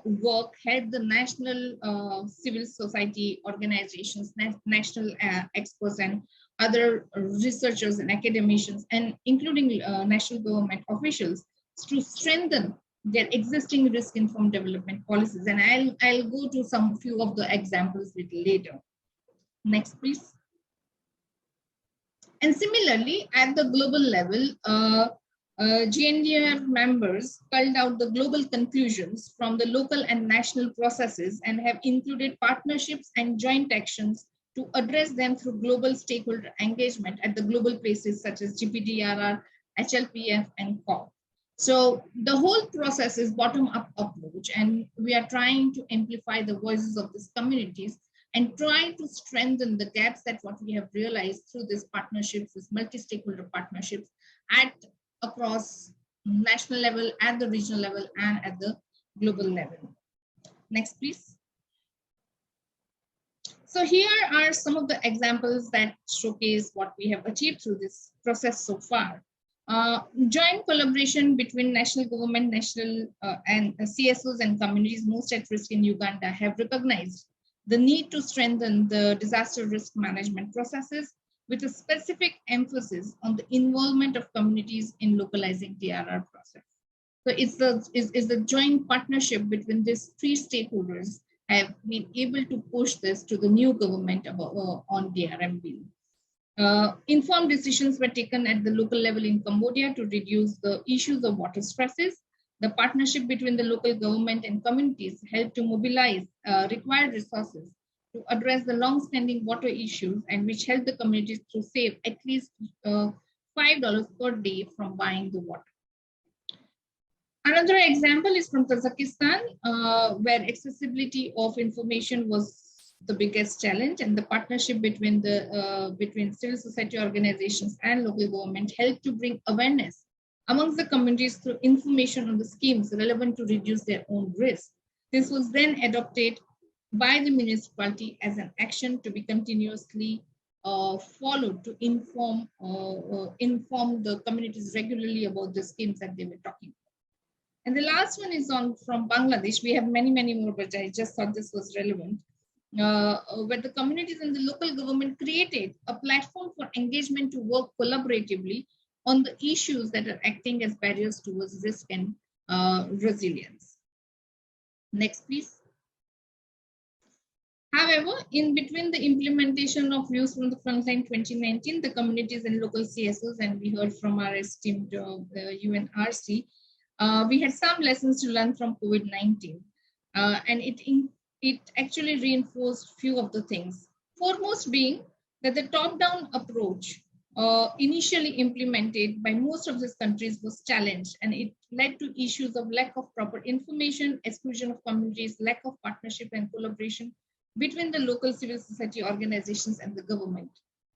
work had the national civil society organizations, national experts, and other researchers and academicians, and including national government officials, to strengthen their existing risk-informed development policies. And I'll go to some few of the examples a little later. Next, please. And similarly, at the global level, Gndr members culled out the global conclusions from the local and national processes and have included partnerships and joint actions to address them through global stakeholder engagement at the global places such as GPDRR, HLPF, and COP. So the whole process is bottom-up approach, and we are trying to amplify the voices of these communities and try to strengthen the gaps that what we have realized through these partnerships, these multi-stakeholder partnerships across national level, at the regional level, and at the global level. Next, please. So here are some of the examples that showcase what we have achieved through this process so far. Joint collaboration between national government, and CSOs and communities most at risk in Uganda have recognized the need to strengthen the disaster risk management processes with a specific emphasis on the involvement of communities in localizing DRR process. So it's the joint partnership between these three stakeholders have been able to push this to the new government on DRM bill. Informed decisions were taken at the local level in Cambodia to reduce the issues of water stresses. The partnership between the local government and communities helped to mobilize required resources to address the long-standing water issues, and which helped the communities to save at least $5 per day from buying the water. Another example is from Kazakhstan, where accessibility of information was the biggest challenge, and the partnership between civil society organizations and local government helped to bring awareness amongst the communities through information on the schemes relevant to reduce their own risk. This was then adopted by the municipality as an action to be continuously followed to inform the communities regularly about the schemes that they were talking about. And the last one is from Bangladesh. We have many more, but I just thought this was relevant. Where the communities and the local government created a platform for engagement to work collaboratively on the issues that are acting as barriers towards risk and resilience. Next, please. However, in between the implementation of views from the frontline 2019, the communities and local CSOs, and we heard from our esteemed UNRC, we had some lessons to learn from COVID-19, and it actually reinforced few of the things. Foremost being that the top-down approach initially implemented by most of these countries was challenged, and it led to issues of lack of proper information, exclusion of communities, lack of partnership and collaboration between the local civil society organizations and the government.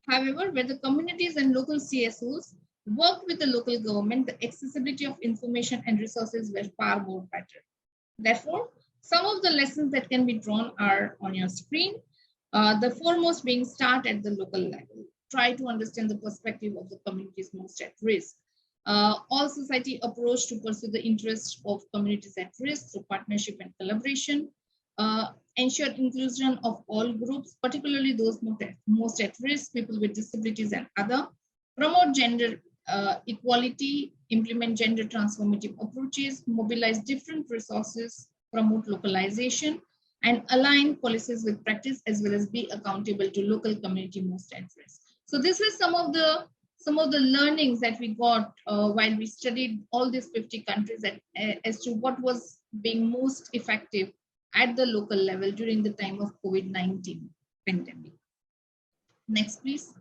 However, where the communities and local CSOs worked with the local government, the accessibility of information and resources were far more better. Therefore, some of the lessons that can be drawn are on your screen. The foremost being start at the local level. Try to understand the perspective of the communities most at risk. All society approach to pursue the interests of communities at risk through partnership and collaboration. Ensure inclusion of all groups, particularly those most at risk, people with disabilities and other. Promote gender equality, implement gender transformative approaches, mobilize different resources, promote localization, and align policies with practice, as well as be accountable to local community most at risk. So this is some of the learnings that we got while we studied all these 50 countries as to what was being most effective at the local level during the time of COVID-19 pandemic. Next, please.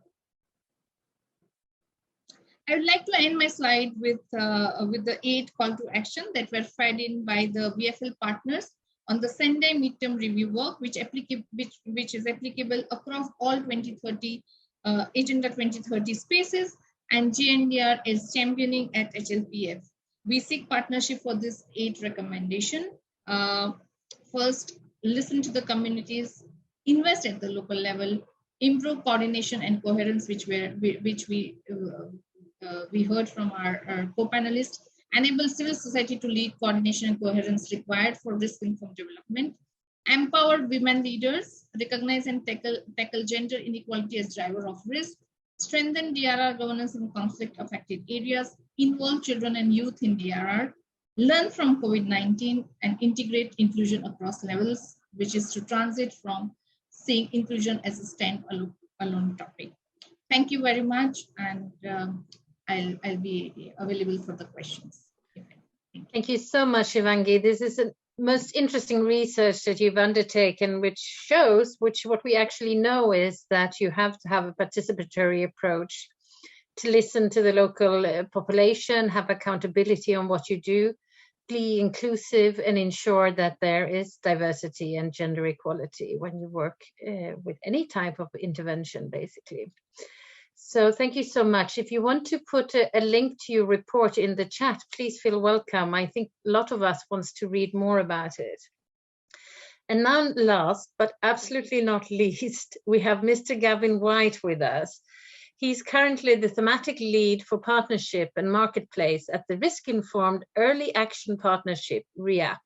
I would like to end my slide with the 8 call to action that were fed in by the BFL partners on the Sendai midterm review work, which is applicable across all 2030 Agenda 2030 spaces, and Gndr is championing at HLPF. We seek partnership for this 8 recommendation. First, listen to the communities, invest at the local level, improve coordination and coherence, which we heard from our co-panelists, enable civil society to lead coordination and coherence required for risk-informed development, empower women leaders, recognize and tackle gender inequality as driver of risk, strengthen DRR governance in conflict-affected areas, involve children and youth in DRR, learn from COVID-19, and integrate inclusion across levels, which is to transit from seeing inclusion as a standalone topic. Thank you very much, and I'll be available for the questions. Thank you so much, Shivangi. This is the most interesting research that you've undertaken, which shows what we actually know is that you have to have a participatory approach to listen to the local population, have accountability on what you do, be inclusive, and ensure that there is diversity and gender equality when you work with any type of intervention, basically. So thank you so much. If you want to put a link to your report in the chat, please feel welcome. I think a lot of us wants to read more about it. And now last, but absolutely not least, we have Mr. Gavin White with us. He's currently the thematic lead for partnership and marketplace at the Risk-Informed Early Action Partnership, REAP.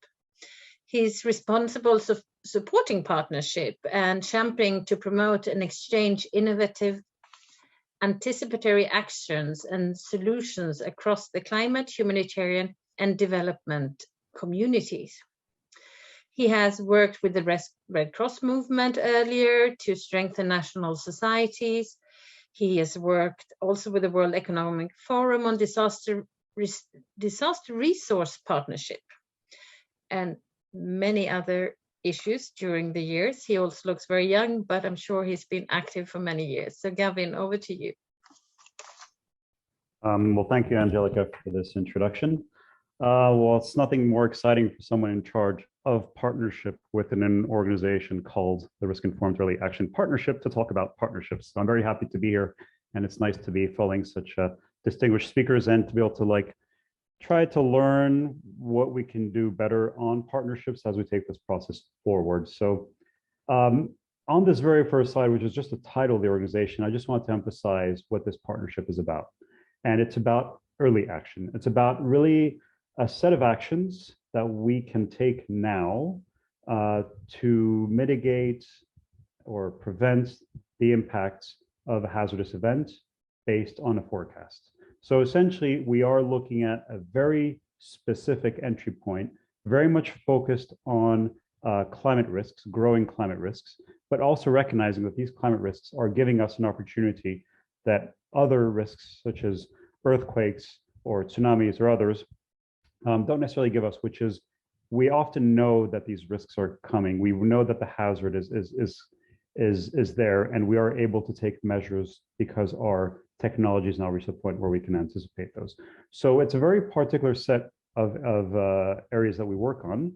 He's responsible for supporting partnership and championing to promote and exchange innovative anticipatory actions and solutions across the climate, humanitarian, and development communities. He has worked with the Red Cross movement earlier to strengthen national societies. He has worked also with the World Economic Forum on disaster resource partnership and many other issues during the years. He also looks very young, but I'm sure he's been active for many years. So Gavin, over to you. Well, thank you, Angelica, for this introduction. Well, it's nothing more exciting for someone in charge of partnership within an organization called the Risk-Informed Early Action Partnership to talk about partnerships. So I'm very happy to be here, and it's nice to be following such distinguished speakers and to be able to try to learn what we can do better on partnerships as we take this process forward. So on this very first slide, which is just the title of the organization, I just want to emphasize what this partnership is about. And it's about early action. It's about really a set of actions that we can take now to mitigate or prevent the impacts of a hazardous event based on a forecast. So essentially, we are looking at a very specific entry point, very much focused on climate risks, growing climate risks, but also recognizing that these climate risks are giving us an opportunity that other risks, such as earthquakes or tsunamis or others, don't necessarily give us, which is we often know that these risks are coming. We know that the hazard is there, and we are able to take measures because our technology has now reached a point where we can anticipate those. So it's a very particular set of areas that we work on,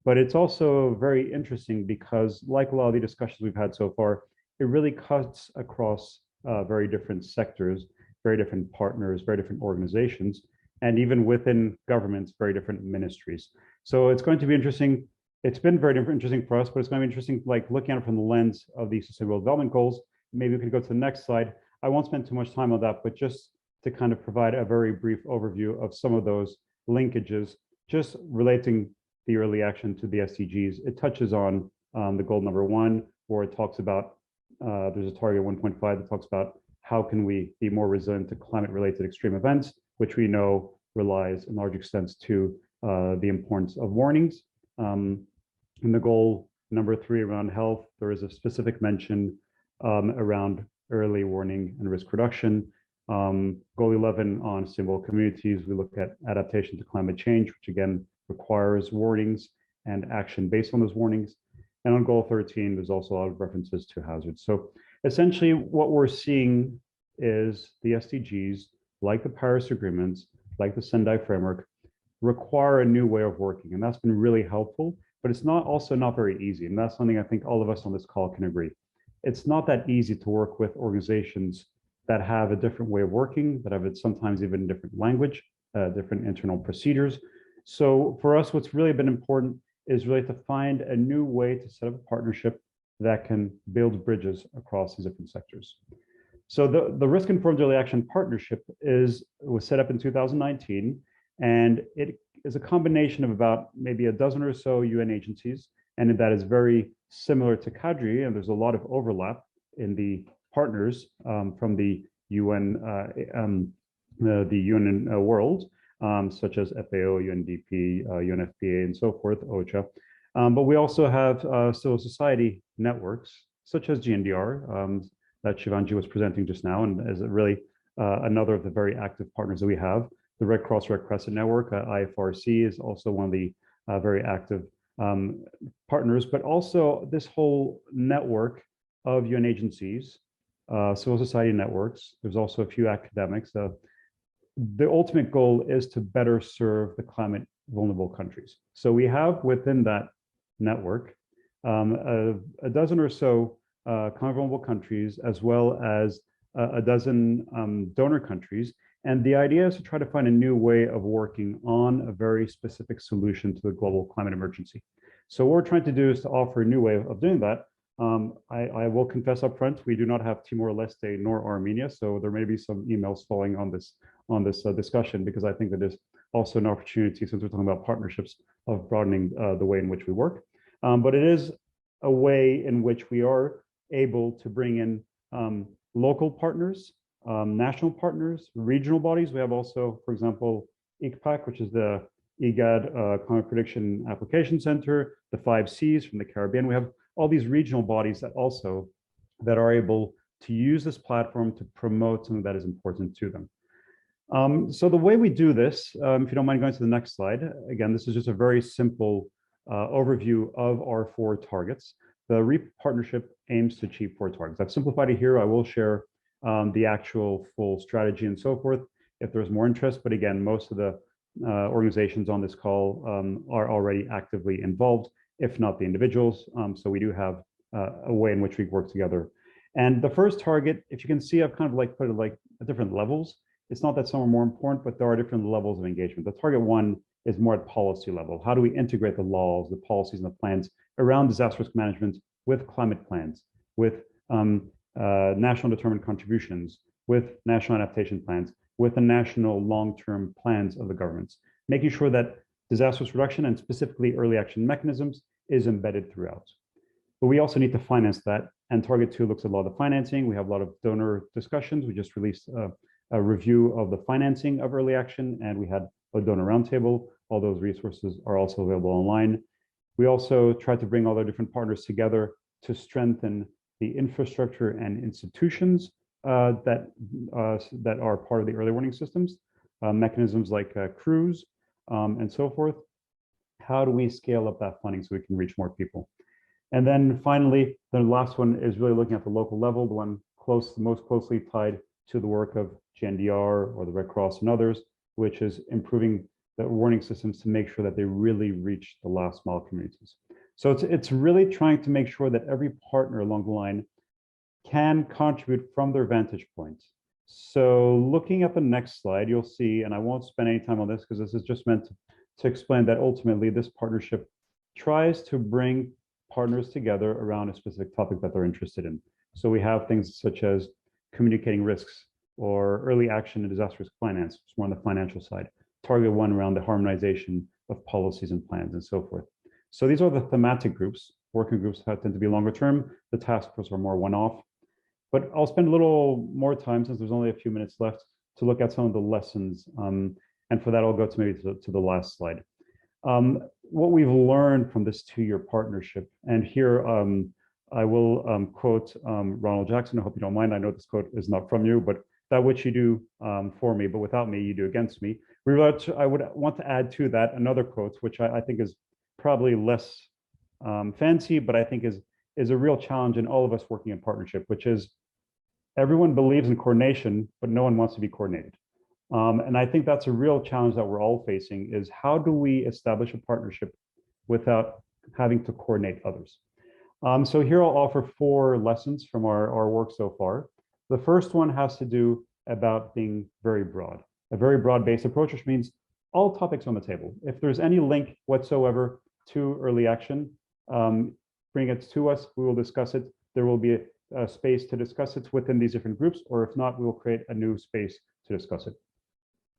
but it's also very interesting because, like a lot of the discussions we've had so far, it really cuts across very different sectors, very different partners, very different organizations, and even within governments, very different ministries. So it's going to be interesting. It's been very interesting for us, but it's going to be interesting, looking at it from the lens of the Sustainable Development Goals. Maybe we could go to the next slide. I won't spend too much time on that, but just to kind of provide a very brief overview of some of those linkages, just relating the early action to the SDGs. It touches on the goal number 1, where it talks about, there's a target 1.5 that talks about how can we be more resilient to climate-related extreme events, which we know relies in large extent to the importance of warnings. In the goal number 3 around health, there is a specific mention around early warning and risk reduction. Goal 11 on sustainable communities, we look at adaptation to climate change, which again requires warnings and action based on those warnings. And on goal 13, there's also a lot of references to hazards. So essentially what we're seeing is the SDGs, like the Paris agreements, like the Sendai framework, require a new way of working. And that's been really helpful, but it's also not very easy. And that's something I think all of us on this call can agree. It's not that easy to work with organizations that have a different way of working, that have sometimes even different language, different internal procedures. So for us, what's really been important is really to find a new way to set up a partnership that can build bridges across these different sectors. So the Risk-Informed Early Action Partnership was set up in 2019, and it is a combination of about maybe a dozen or so UN agencies, and that is very similar to CADRI, and there's a lot of overlap in the partners from the UN, world, such as FAO, UNDP, UNFPA, and so forth, OCHA. But we also have civil society networks, such as Gndr, that Shivangi was presenting just now, and is really another of the very active partners that we have. The Red Cross Red Crescent Network, IFRC, is also one of the very active partners, but also this whole network of UN agencies, civil society networks. There's also a few academics. The ultimate goal is to better serve the climate vulnerable countries. So we have within that network a dozen or so climate vulnerable countries, as well as a dozen donor countries. And the idea is to try to find a new way of working on a very specific solution to the global climate emergency. So what we're trying to do is to offer a new way of doing that, I will confess up front, we do not have Timor-Leste nor Armenia, so there may be some emails falling on this discussion, because I think that is also an opportunity, since we're talking about partnerships, of broadening the way in which we work. But it is a way in which we are able to bring in local partners, national partners, regional bodies. We have also, for example, ICPAC, which is the IGAD Climate Prediction Application Center, the 5 Cs from the Caribbean. We have all these regional bodies that are able to use this platform to promote something that is important to them. So the way we do this, if you don't mind going to the next slide, again, this is just a very simple overview of our 4 targets. The REAP partnership aims to achieve 4 targets. I've simplified it here. I will share the actual full strategy and so forth if there's more interest. But again, most of the organizations on this call are already actively involved, if not the individuals. So we do have a way in which we work together. And the first target, if you can see, I've kind of like put it like at different levels. It's not that some are more important, but there are different levels of engagement. The target 1 is more at policy level. How do we integrate the laws, the policies, and the plans around disaster risk management with climate plans, with national determined contributions, with national adaptation plans, with the national long-term plans of the governments, making sure that disaster risk reduction and specifically early action mechanisms is embedded throughout. But we also need to finance that. And target 2 looks at a lot of financing. We have a lot of donor discussions. We just released a review of the financing of early action, and we had a donor roundtable. All those resources are also available online. We also try to bring all the different partners together to strengthen the infrastructure and institutions that are part of the early warning systems, mechanisms like CRUISE and so forth. How do we scale up that funding so we can reach more people? And then finally, the last one is really looking at the local level, the one most closely tied to the work of Gndr or the Red Cross and others, which is improving the warning systems to make sure that they really reach the last mile communities. So it's really trying to make sure that every partner along the line can contribute from their vantage point. So looking at the next slide, you'll see, and I won't spend any time on this because this is just meant to explain that ultimately this partnership tries to bring partners together around a specific topic that they're interested in. So we have things such as communicating risks or early action and disaster risk finance, which is more on the financial side. Target 1 around the harmonization of policies and plans and so forth. So these are the thematic groups. Working groups tend to be longer term. The task force are more one-off. But I'll spend a little more time, since there's only a few minutes left, to look at some of the lessons. And for that, I'll go to maybe to the last slide. What we've learned from this 2-year partnership, and here I will quote Ronald Jackson. I hope you don't mind. I know this quote is not from you, but that which you do for me, but without me, you do against me. I would want to add to that another quote, which I think is probably less fancy, but I think is a real challenge in all of us working in partnership, which is everyone believes in coordination, but no one wants to be coordinated. And I think that's a real challenge that we're all facing, is how do we establish a partnership without having to coordinate others? So here I'll offer 4 lessons from our work so far. The first one has to do about being very broad, a very broad-based approach, which means all topics on the table. If there's any link whatsoever to early action, bring it to us. We will discuss it. There will be a space to discuss it within these different groups, or if not, we will create a new space to discuss it.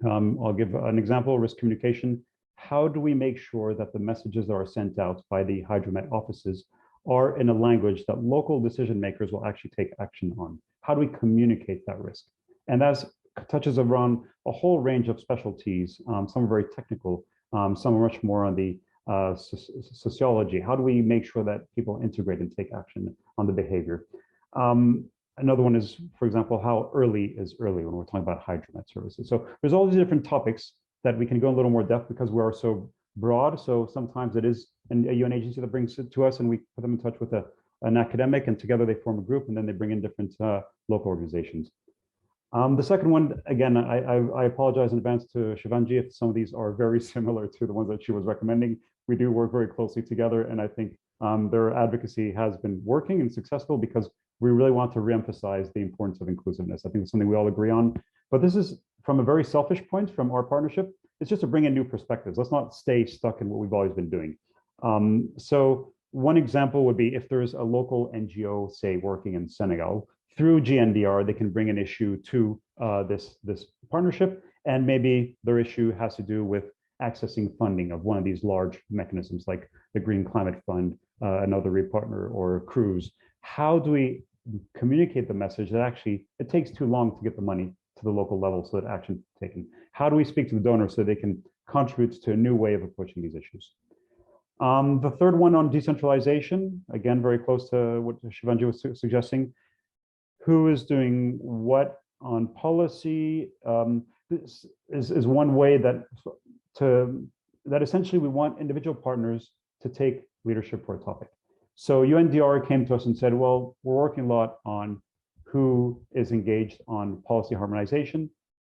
I'll give an example, risk communication. How do we make sure that the messages that are sent out by the hydromet offices are in a language that local decision makers will actually take action on? How do we communicate that risk? And that touches around a whole range of specialties. Some are very technical, some are much more on the sociology. How do we make sure that people integrate and take action on the behavior? Another one is, for example, how early is early when we're talking about hydromet services. So there's all these different topics that we can go a little more depth because we are so broad. So sometimes it is a UN agency that brings it to us, and we put them in touch with an academic, and together they form a group, and then they bring in different local organizations. The second one, again, I apologize in advance to Shivanji if some of these are very similar to the ones that she was recommending. We do work very closely together, and I think their advocacy has been working and successful because we really want to reemphasize the importance of inclusiveness. I think it's something we all agree on. But this is from a very selfish point from our partnership. It's just to bring in new perspectives. Let's not stay stuck in what we've always been doing. So one example would be if there's a local NGO, say, working in Senegal, through Gndr, they can bring an issue to this partnership, and maybe their issue has to do with accessing funding of one of these large mechanisms like the Green Climate Fund, another repartner, or Cruise. How do we communicate the message that actually it takes too long to get the money to the local level so that action is taken? How do we speak to the donors so they can contribute to a new way of approaching these issues? The third one on decentralization, again, very close to what Shivangi was suggesting. Who is doing what on policy? This is one way that essentially we want individual partners to take leadership for a topic. So UNDR came to us and said, well, we're working a lot on who is engaged on policy harmonization.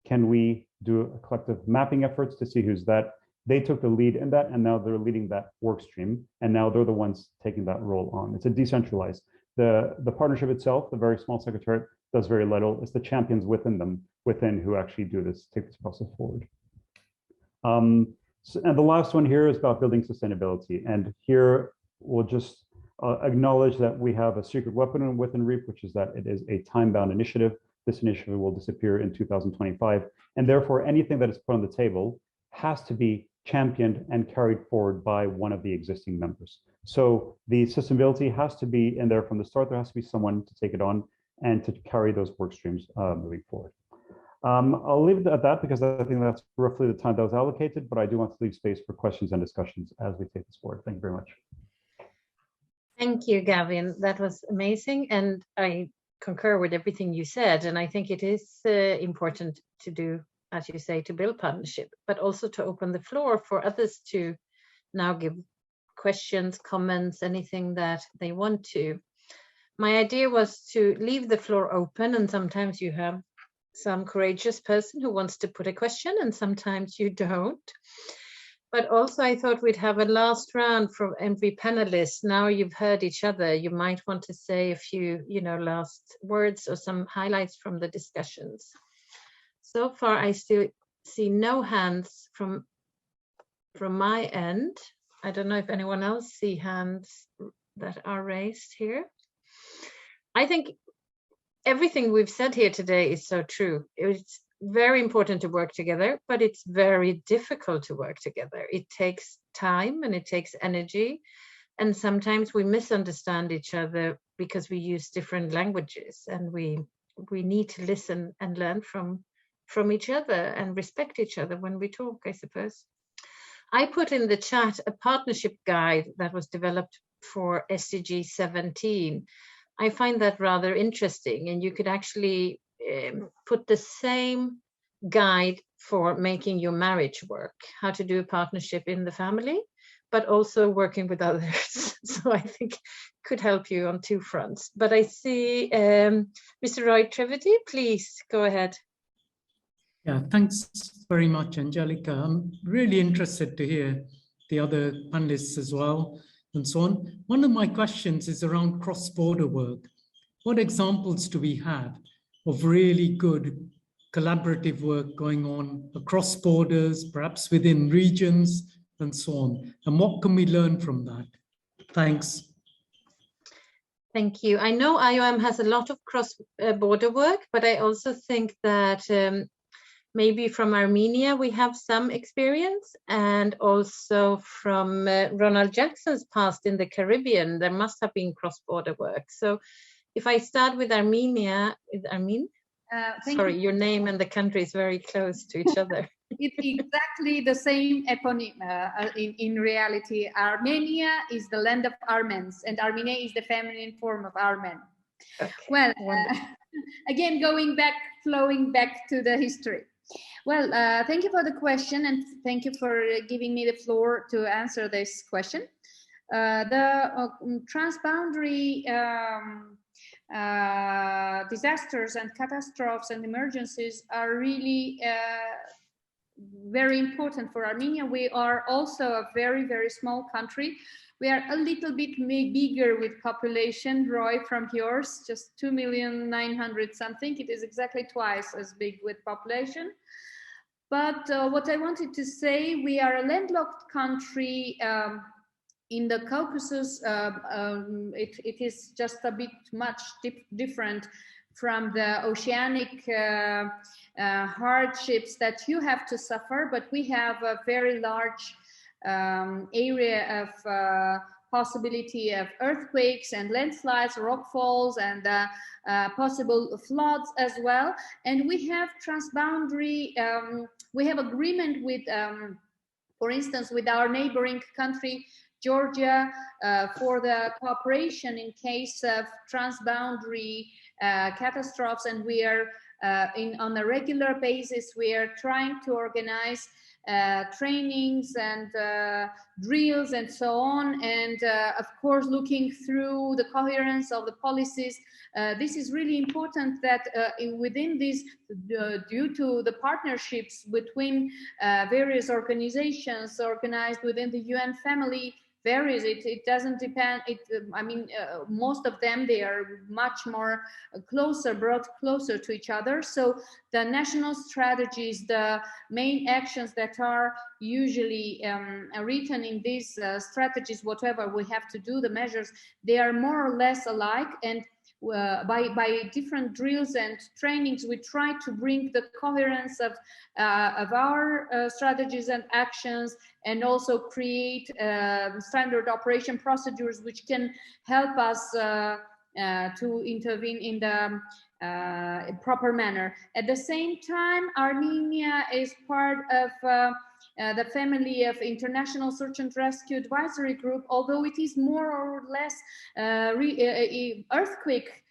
Can we do a collective mapping efforts to see who's that? They took the lead in that, and now they're leading that work stream, and now they're the ones taking that role on. It's a decentralized. The partnership itself, the very small secretariat, does very little. It's the champions within who actually do this, take this process forward. And the last one here is about building sustainability. And here we'll just acknowledge that we have a secret weapon within REAP, which is that it is a time-bound initiative. This initiative will disappear in 2025. And therefore, anything that is put on the table has to be championed and carried forward by one of the existing members. So the sustainability has to be in there from the start. There has to be someone to take it on and to carry those work streams moving forward. I'll leave it at that because I think that's roughly the time that was allocated, but I do want to leave space for questions and discussions as we take this forward. Thank you very much. Thank you, Gavin. That was amazing. And I concur with everything you said. And I think it is important to do, as you say, to build partnership, but also to open the floor for others to now give questions, comments, anything that they want to. My idea was to leave the floor open, and sometimes you have some courageous person who wants to put a question and sometimes you don't. But also I thought we'd have a last round from every panelist. Now you've heard each other, you might want to say a few, last words or some highlights from the discussions. So far, I still see no hands from my end. I don't know if anyone else see hands that are raised here. I think everything we've said here today is so true. It's very important to work together, but it's very difficult to work together. It takes time and it takes energy. And sometimes we misunderstand each other because we use different languages, and we need to listen and learn from each other and respect each other when we talk, I suppose. I put in the chat a partnership guide that was developed for SDG 17. I find that rather interesting, and you could actually put the same guide for making your marriage work, how to do a partnership in the family, but also working with others. So I think it could help you on two fronts. But I see Mr. Roy Trivety, please go ahead. Yeah, thanks very much, Angelica. I'm really interested to hear the other panelists as well and so on. One of my questions is around cross-border work. What examples do we have of really good collaborative work going on across borders, perhaps within regions and so on? And what can we learn from that? Thanks. Thank you. I know IOM has a lot of cross-border work, but I also think that maybe from Armenia, we have some experience, and also from Ronald Jackson's past in the Caribbean, there must have been cross-border work. So if I start with Armenia, sorry, your name and the country is very close to each other. It's exactly the same eponym. In reality, Armenia is the land of Armens, and Armenia is the feminine form of Armen. Okay. Well, again, flowing back to the history. Well, thank you for the question, and thank you for giving me the floor to answer this question. The transboundary disasters and catastrophes and emergencies are really very important for Armenia. We are also a very, very small country. We are a little bit bigger with population, Roy, from yours, just 2,900,000 something. It is exactly twice as big with population. But what I wanted to say, we are a landlocked country in the Caucasus, it is just a bit much different from the oceanic hardships that you have to suffer, but we have a very large area of possibility of earthquakes and landslides, rockfalls, and possible floods as well. And we have transboundary, we have agreement with, for instance, with our neighboring country, Georgia, for the cooperation in case of transboundary catastrophes, and we are on a regular basis, we are trying to organize trainings and drills and so on, and of course looking through the coherence of the policies. This is really important that within this, due to the partnerships between various organizations organized within the UN family, varies. It doesn't depend. I mean, most of them, they are much more brought closer to each other. So the national strategies, the main actions that are usually written in these strategies, whatever we have to do, the measures, they are more or less alike. And by different drills and trainings, we try to bring the coherence of our strategies and actions, and also create standard operation procedures which can help us to intervene in the proper manner. At the same time, Armenia is part of the family of International Search and Rescue Advisory Group, although it is more or less earthquake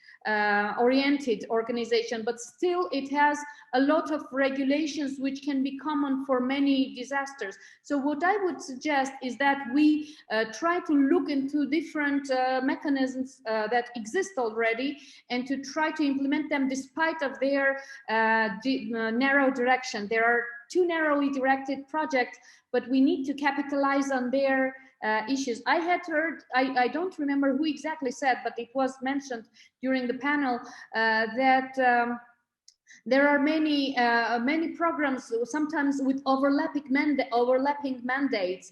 oriented organization, but still it has a lot of regulations which can be common for many disasters. So what I would suggest is that we try to look into different mechanisms that exist already, and to try to implement them despite of their narrow direction. There are too narrowly directed projects, but we need to capitalize on their issues. I had heard, I don't remember who exactly said, but it was mentioned during the panel that there are many programs, sometimes with overlapping mandates.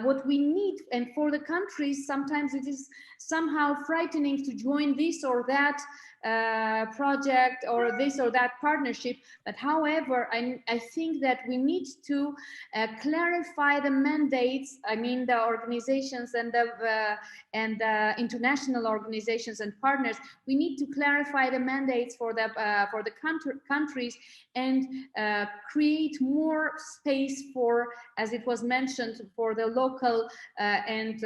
What we need, and for the countries, sometimes it is somehow frightening to join this or that project or this or that partnership. But however, I think that we need to clarify the mandates. I mean, the organizations and the international organizations and partners. We need to clarify the mandates for the countries, and create more space for, as it was mentioned, for the local and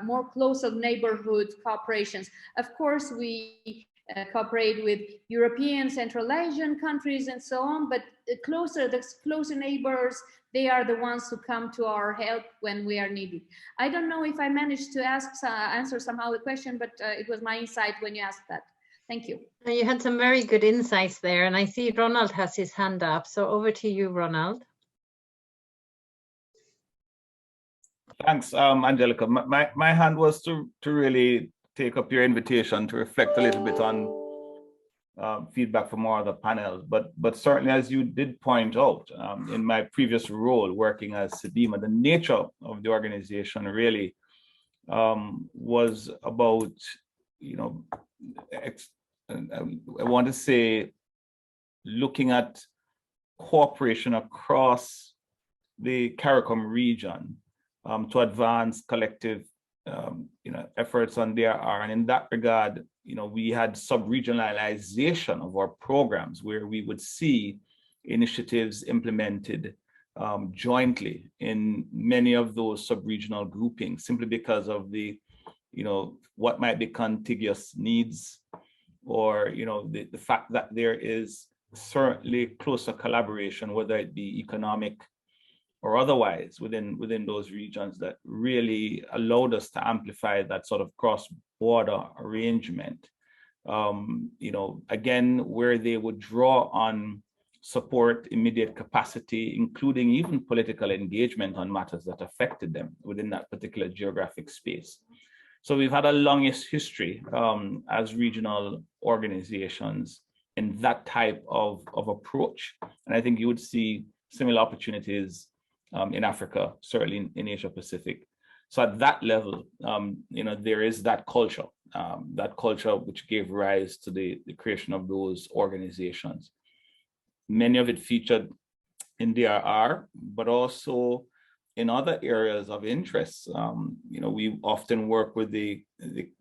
more closer neighborhood cooperations. Of course, we cooperate with European, Central Asian countries and so on, but the closer neighbors, they are the ones who come to our help when we are needed. I don't know if I managed to answer somehow the question, but it was my insight when you asked that. Thank you. You had some very good insights there, and I see Ronald has his hand up. So over to you, Ronald. Thanks, Angelica. My hand was to really take up your invitation to reflect a little bit on feedback from more of the panels, but certainly, as you did point out, in my previous role working as SEDIMA, the nature of the organization really was about, you know, I want to say, looking at cooperation across the CARICOM region to advance collective efforts on there are. And in that regard, we had sub-regionalization of our programs, where we would see initiatives implemented jointly in many of those sub-regional groupings, simply because of the, what might be contiguous needs, or, the fact that there is certainly closer collaboration, whether it be economic or otherwise, within those regions, that really allowed us to amplify that sort of cross-border arrangement. Again, where they would draw on support, immediate capacity, including even political engagement on matters that affected them within that particular geographic space. So we've had a longest history as regional organizations in that type of approach. And I think you would see similar opportunities in Africa, certainly in Asia Pacific. So at that level, there is that culture which gave rise to the creation of those organizations. Many of it featured in DRR, but also in other areas of interest. We often work with the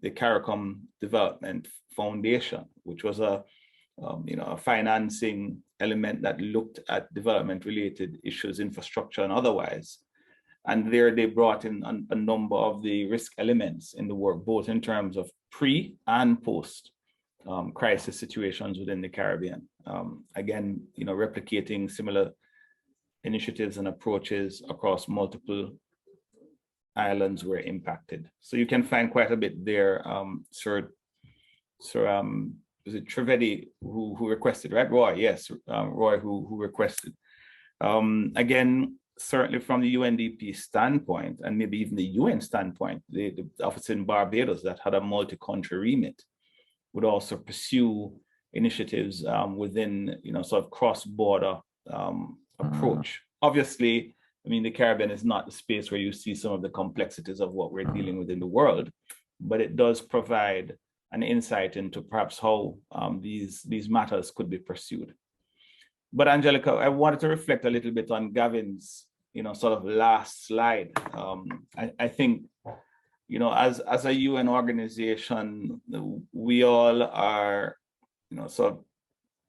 CARICOM Development Foundation, which was a financing element that looked at development-related issues, infrastructure and otherwise. And there they brought in a number of the risk elements in the work, both in terms of pre and post crisis situations within the Caribbean. Again, replicating similar initiatives and approaches across multiple islands were impacted. So you can find quite a bit there. Sir was it Trivedi who requested, right? Roy, yes, Roy who requested. Again, certainly from the UNDP standpoint, and maybe even the UN standpoint, the office in Barbados that had a multi-country remit would also pursue initiatives within, sort of cross-border approach. Obviously, I mean, the Caribbean is not the space where you see some of the complexities of what we're dealing with in the world, but it does provide an insight into perhaps how these matters could be pursued. But Angelica, I wanted to reflect a little bit on Gavin's, sort of last slide. I think, as a UN organization, we all are, sort of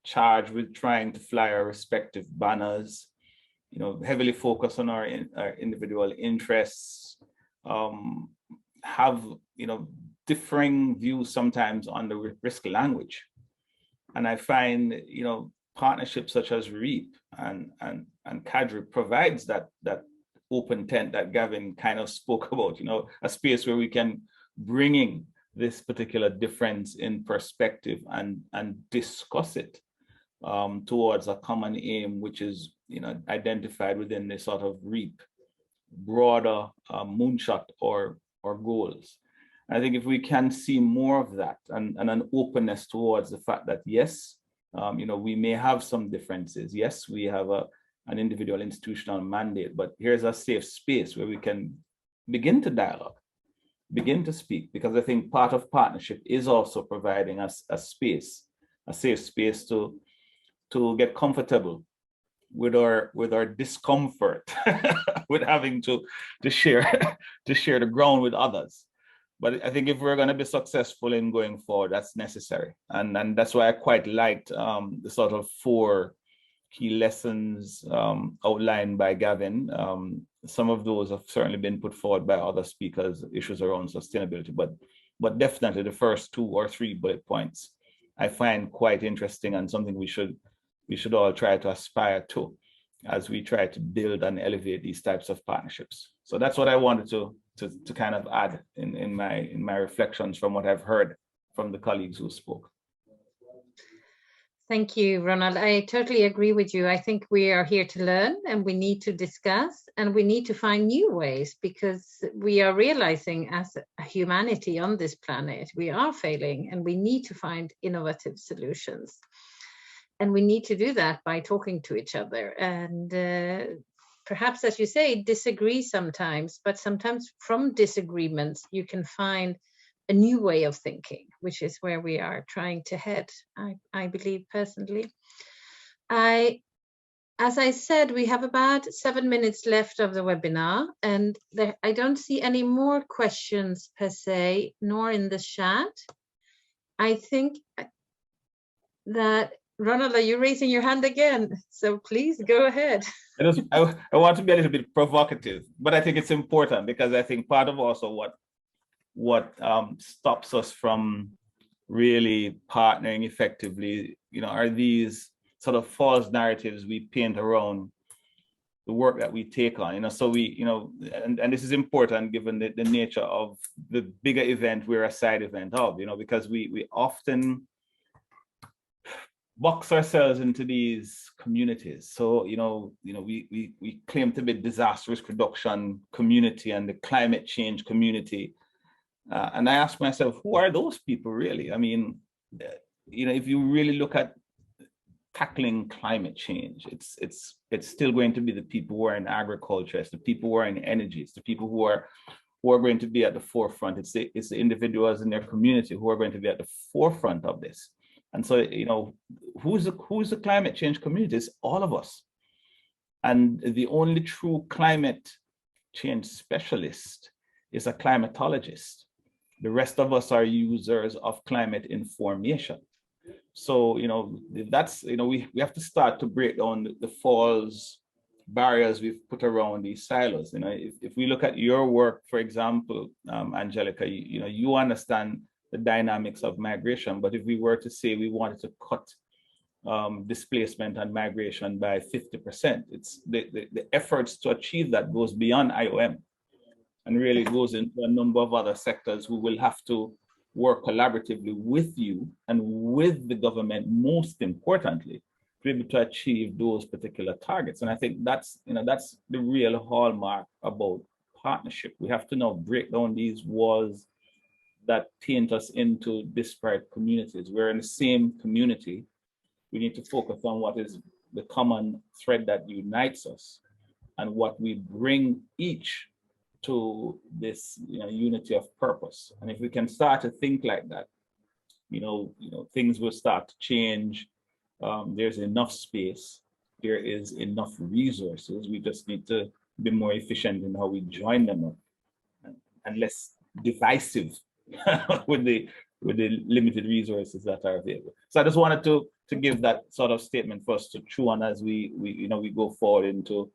charged with trying to fly our respective banners, heavily focus on our individual interests, have, differing views sometimes on the risk language. And I find, partnerships such as REAP and CADRI provides that open tent that Gavin kind of spoke about, a space where we can bring in this particular difference in perspective and discuss it towards a common aim, which is, identified within this sort of REAP, broader moonshot or goals. I think if we can see more of that and an openness towards the fact that, yes, we may have some differences. Yes, we have an individual institutional mandate, but here's a safe space where we can begin to dialogue, begin to speak, because I think part of partnership is also providing us a safe space to get comfortable with our discomfort with having to share the ground with others. But I think if we're going to be successful in going forward, that's necessary. And that's why I quite liked the sort of 4 key lessons outlined by Gavin. Some of those have certainly been put forward by other speakers, issues around sustainability, but definitely the first 2 or 3 bullet points I find quite interesting and something we should all try to aspire to as we try to build and elevate these types of partnerships. So that's what I wanted to kind of add in my reflections from what I've heard from the colleagues who spoke. Thank you, Ronald. I totally agree with you. I think we are here to learn and we need to discuss and we need to find new ways, because we are realizing as a humanity on this planet, we are failing and we need to find innovative solutions. And we need to do that by talking to each other and perhaps, as you say, disagree sometimes, but sometimes from disagreements, you can find a new way of thinking, which is where we are trying to head, I believe personally. As I said, we have about 7 minutes left of the webinar, and I don't see any more questions per se, nor in the chat. I think that, Ronald, are you raising your hand again? So please go ahead. I want to be a little bit provocative, but I think it's important because I think part of also what stops us from really partnering effectively, are these sort of false narratives we paint around the work that we take on. So we, and this is important given the nature of the bigger event we're a side event of, because we often box ourselves into these communities. So, we claim to be disaster risk reduction community and the climate change community. And I ask myself, who are those people really? I mean, if you really look at tackling climate change, it's still going to be the people who are in agriculture, it's the people who are in energy, it's the people who are who are going to be at the forefront. It's the individuals in their community who are going to be at the forefront of this. And so, you know, who's the climate change community? It's all of us. And the only true climate change specialist is a climatologist. The rest of us are users of climate information. So, you know, that's, you know, we have to start to break down the false barriers we've put around these silos. You know, if we look at your work, for example, Angelica, you know, you understand the dynamics of migration, but if we were to say we wanted to cut displacement and migration by 50%, it's the efforts to achieve that goes beyond IOM and really goes into a number of other sectors who will have to work collaboratively with you and with the government, most importantly, to be able to achieve those particular targets. And I think that's, you know, that's the real hallmark about partnership. We have to now break down these walls that taint us into disparate communities. We're in the same community. We need to focus on what is the common thread that unites us and what we bring each to this, you know, unity of purpose. And if we can start to think like that, you know, things will start to change. There's enough space. There is enough resources. We just need to be more efficient in how we join them up and less divisive with the limited resources that are available. So I just wanted to give that sort of statement for us to chew on as we go forward into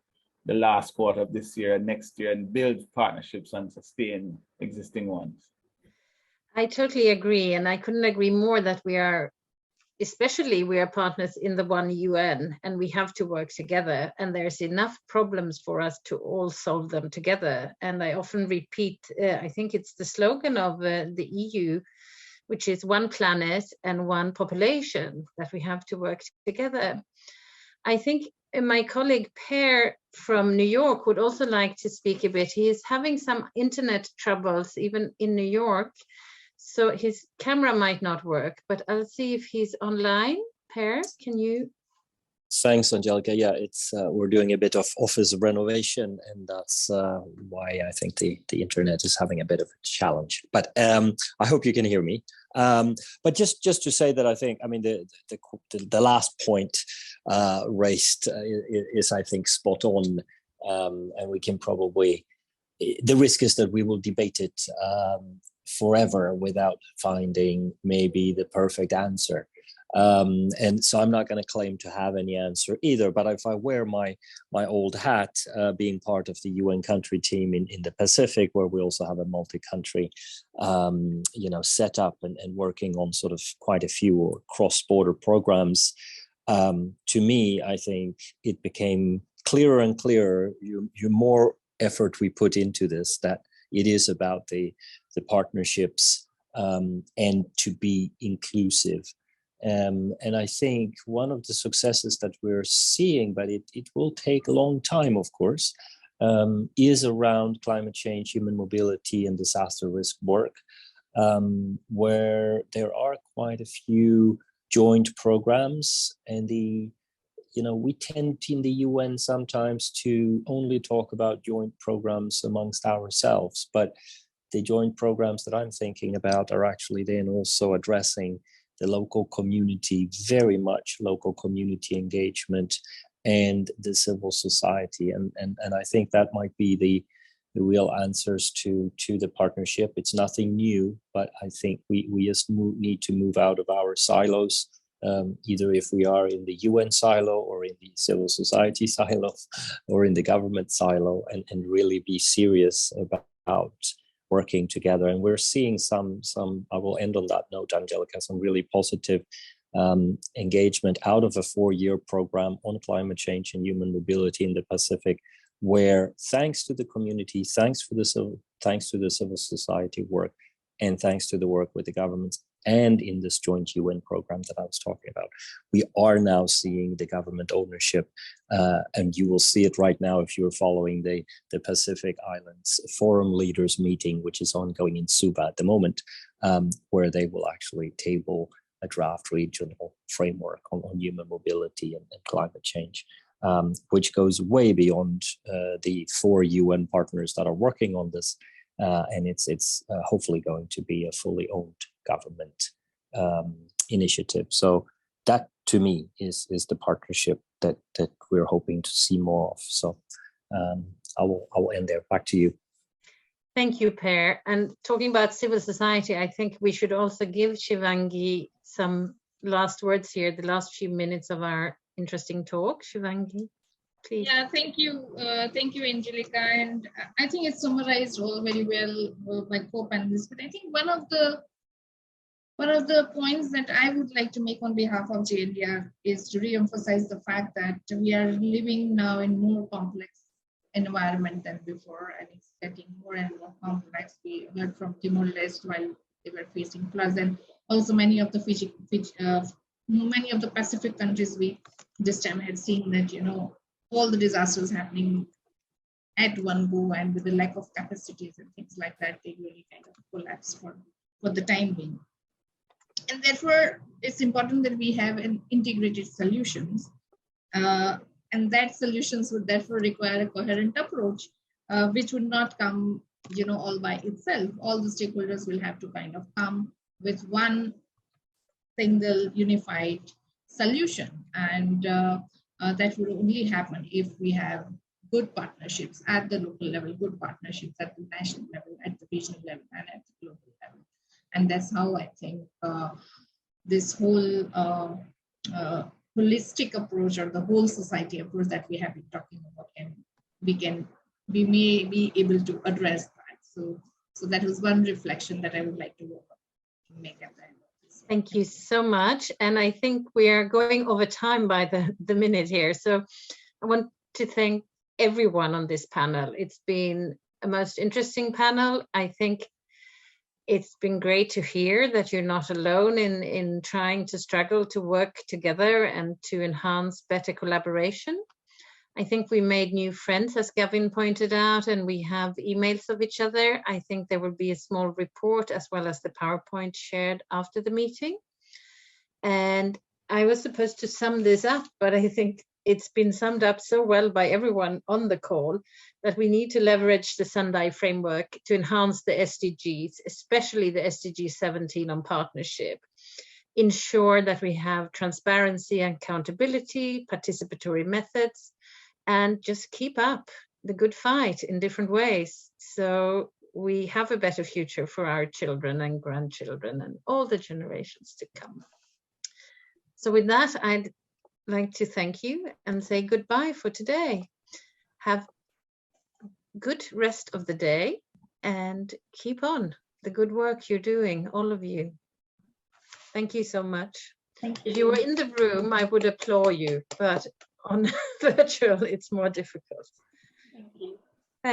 the last quarter of this year and next year and build partnerships and sustain existing ones. I totally agree, and I couldn't agree more that we are partners in the one UN, and we have to work together, and there's enough problems for us to all solve them together. And I often repeat, I think it's the slogan of the EU, which is one planet and one population, that we have to work together. I think my colleague Per from New York would also like to speak a bit. He is having some internet troubles, even in New York, so his camera might not work, but I'll see if he's online. Per, can you? Thanks, Angelica. Yeah, it's we're doing a bit of office renovation, and that's why I think the internet is having a bit of a challenge. But I hope you can hear me. But just to say that I think, I mean, the last point raised is I think spot on, and we can probably, the risk is that we will debate it forever without finding maybe the perfect answer. And so I'm not going to claim to have any answer either, but if I wear my old hat, being part of the UN country team in the Pacific, where we also have a multi-country, set up and working on sort of quite a few cross-border programs, to me, I think it became clearer and clearer, the more effort we put into this, that it is about the partnerships and to be inclusive. And I think one of the successes that we're seeing, but it will take a long time, of course, is around climate change, human mobility, and disaster risk work, where there are quite a few joint programs. And we tend in the UN sometimes to only talk about joint programs amongst ourselves, but the joint programs that I'm thinking about are actually then also addressing the local community, very much local community engagement and the civil society. And I think that might be the real answers to the partnership. It's nothing new, but I think we just need to move out of our silos, either if we are in the UN silo or in the civil society silo or in the government silo, and really be serious about working together. And we're seeing some, I will end on that note, Angelica, some really positive engagement out of a 4-year program on climate change and human mobility in the Pacific, where thanks to the community, thanks to the civil society work, and thanks to the work with the governments and in this joint UN program that I was talking about, we are now seeing the government ownership, and you will see it right now if you're following the Pacific Islands Forum Leaders meeting, which is ongoing in Suva at the moment, where they will actually table a draft regional framework on human mobility and climate change, which goes way beyond the 4 UN partners that are working on this. and it's hopefully going to be a fully owned government initiative. So that to me is the partnership that we're hoping to see more of. So I will end there. Back to you. Thank you, Per. And talking about civil society, I think we should also give Shivangi some last words here, the last few minutes of our interesting talk. Shivangi, please. Yeah, thank you, Angelica. And I think it's summarized all very well by co-panelists. But I think one of the points that I would like to make on behalf of Gndr is to re-emphasize the fact that we are living now in more complex environment than before, and it's getting more and more complex. We heard from Timor-Leste while they were facing floods, and also many of the many of the Pacific countries we this time had seen that, you know, all the disasters happening at one go, and with the lack of capacities and things like that, they really kind of collapse for the time being. And therefore, it's important that we have an integrated solutions. And that solutions would therefore require a coherent approach, which would not come, you know, all by itself. All the stakeholders will have to kind of come with one single unified solution. And that will only happen if we have good partnerships at the local level, good partnerships at the national level, at the regional level, and at the global level. And that's how I think this whole holistic approach, or the whole society approach that we have been talking about, we may be able to address that. So that was one reflection that I would like to make at the end of this. Thank you so much. And I think we are going over time by the minute here. So I want to thank everyone on this panel. It's been a most interesting panel. I think it's been great to hear that you're not alone in trying to struggle to work together and to enhance better collaboration. I think we made new friends, as Gavin pointed out, and we have emails of each other. I think there will be a small report as well as the PowerPoint shared after the meeting. And I was supposed to sum this up, but I think it's been summed up so well by everyone on the call that we need to leverage the Sendai framework to enhance the SDGs, especially the SDG 17 on partnership. Ensure that we have transparency and accountability, participatory methods, and just keep up the good fight in different ways. So we have a better future for our children and grandchildren and all the generations to come. So with that, I'd like to thank you and say goodbye for today. Have a good rest of the day and keep on the good work you're doing, all of you. Thank you so much. Thank you. If you were in the room, I would applaud you, but on virtual, it's more difficult. Thank you.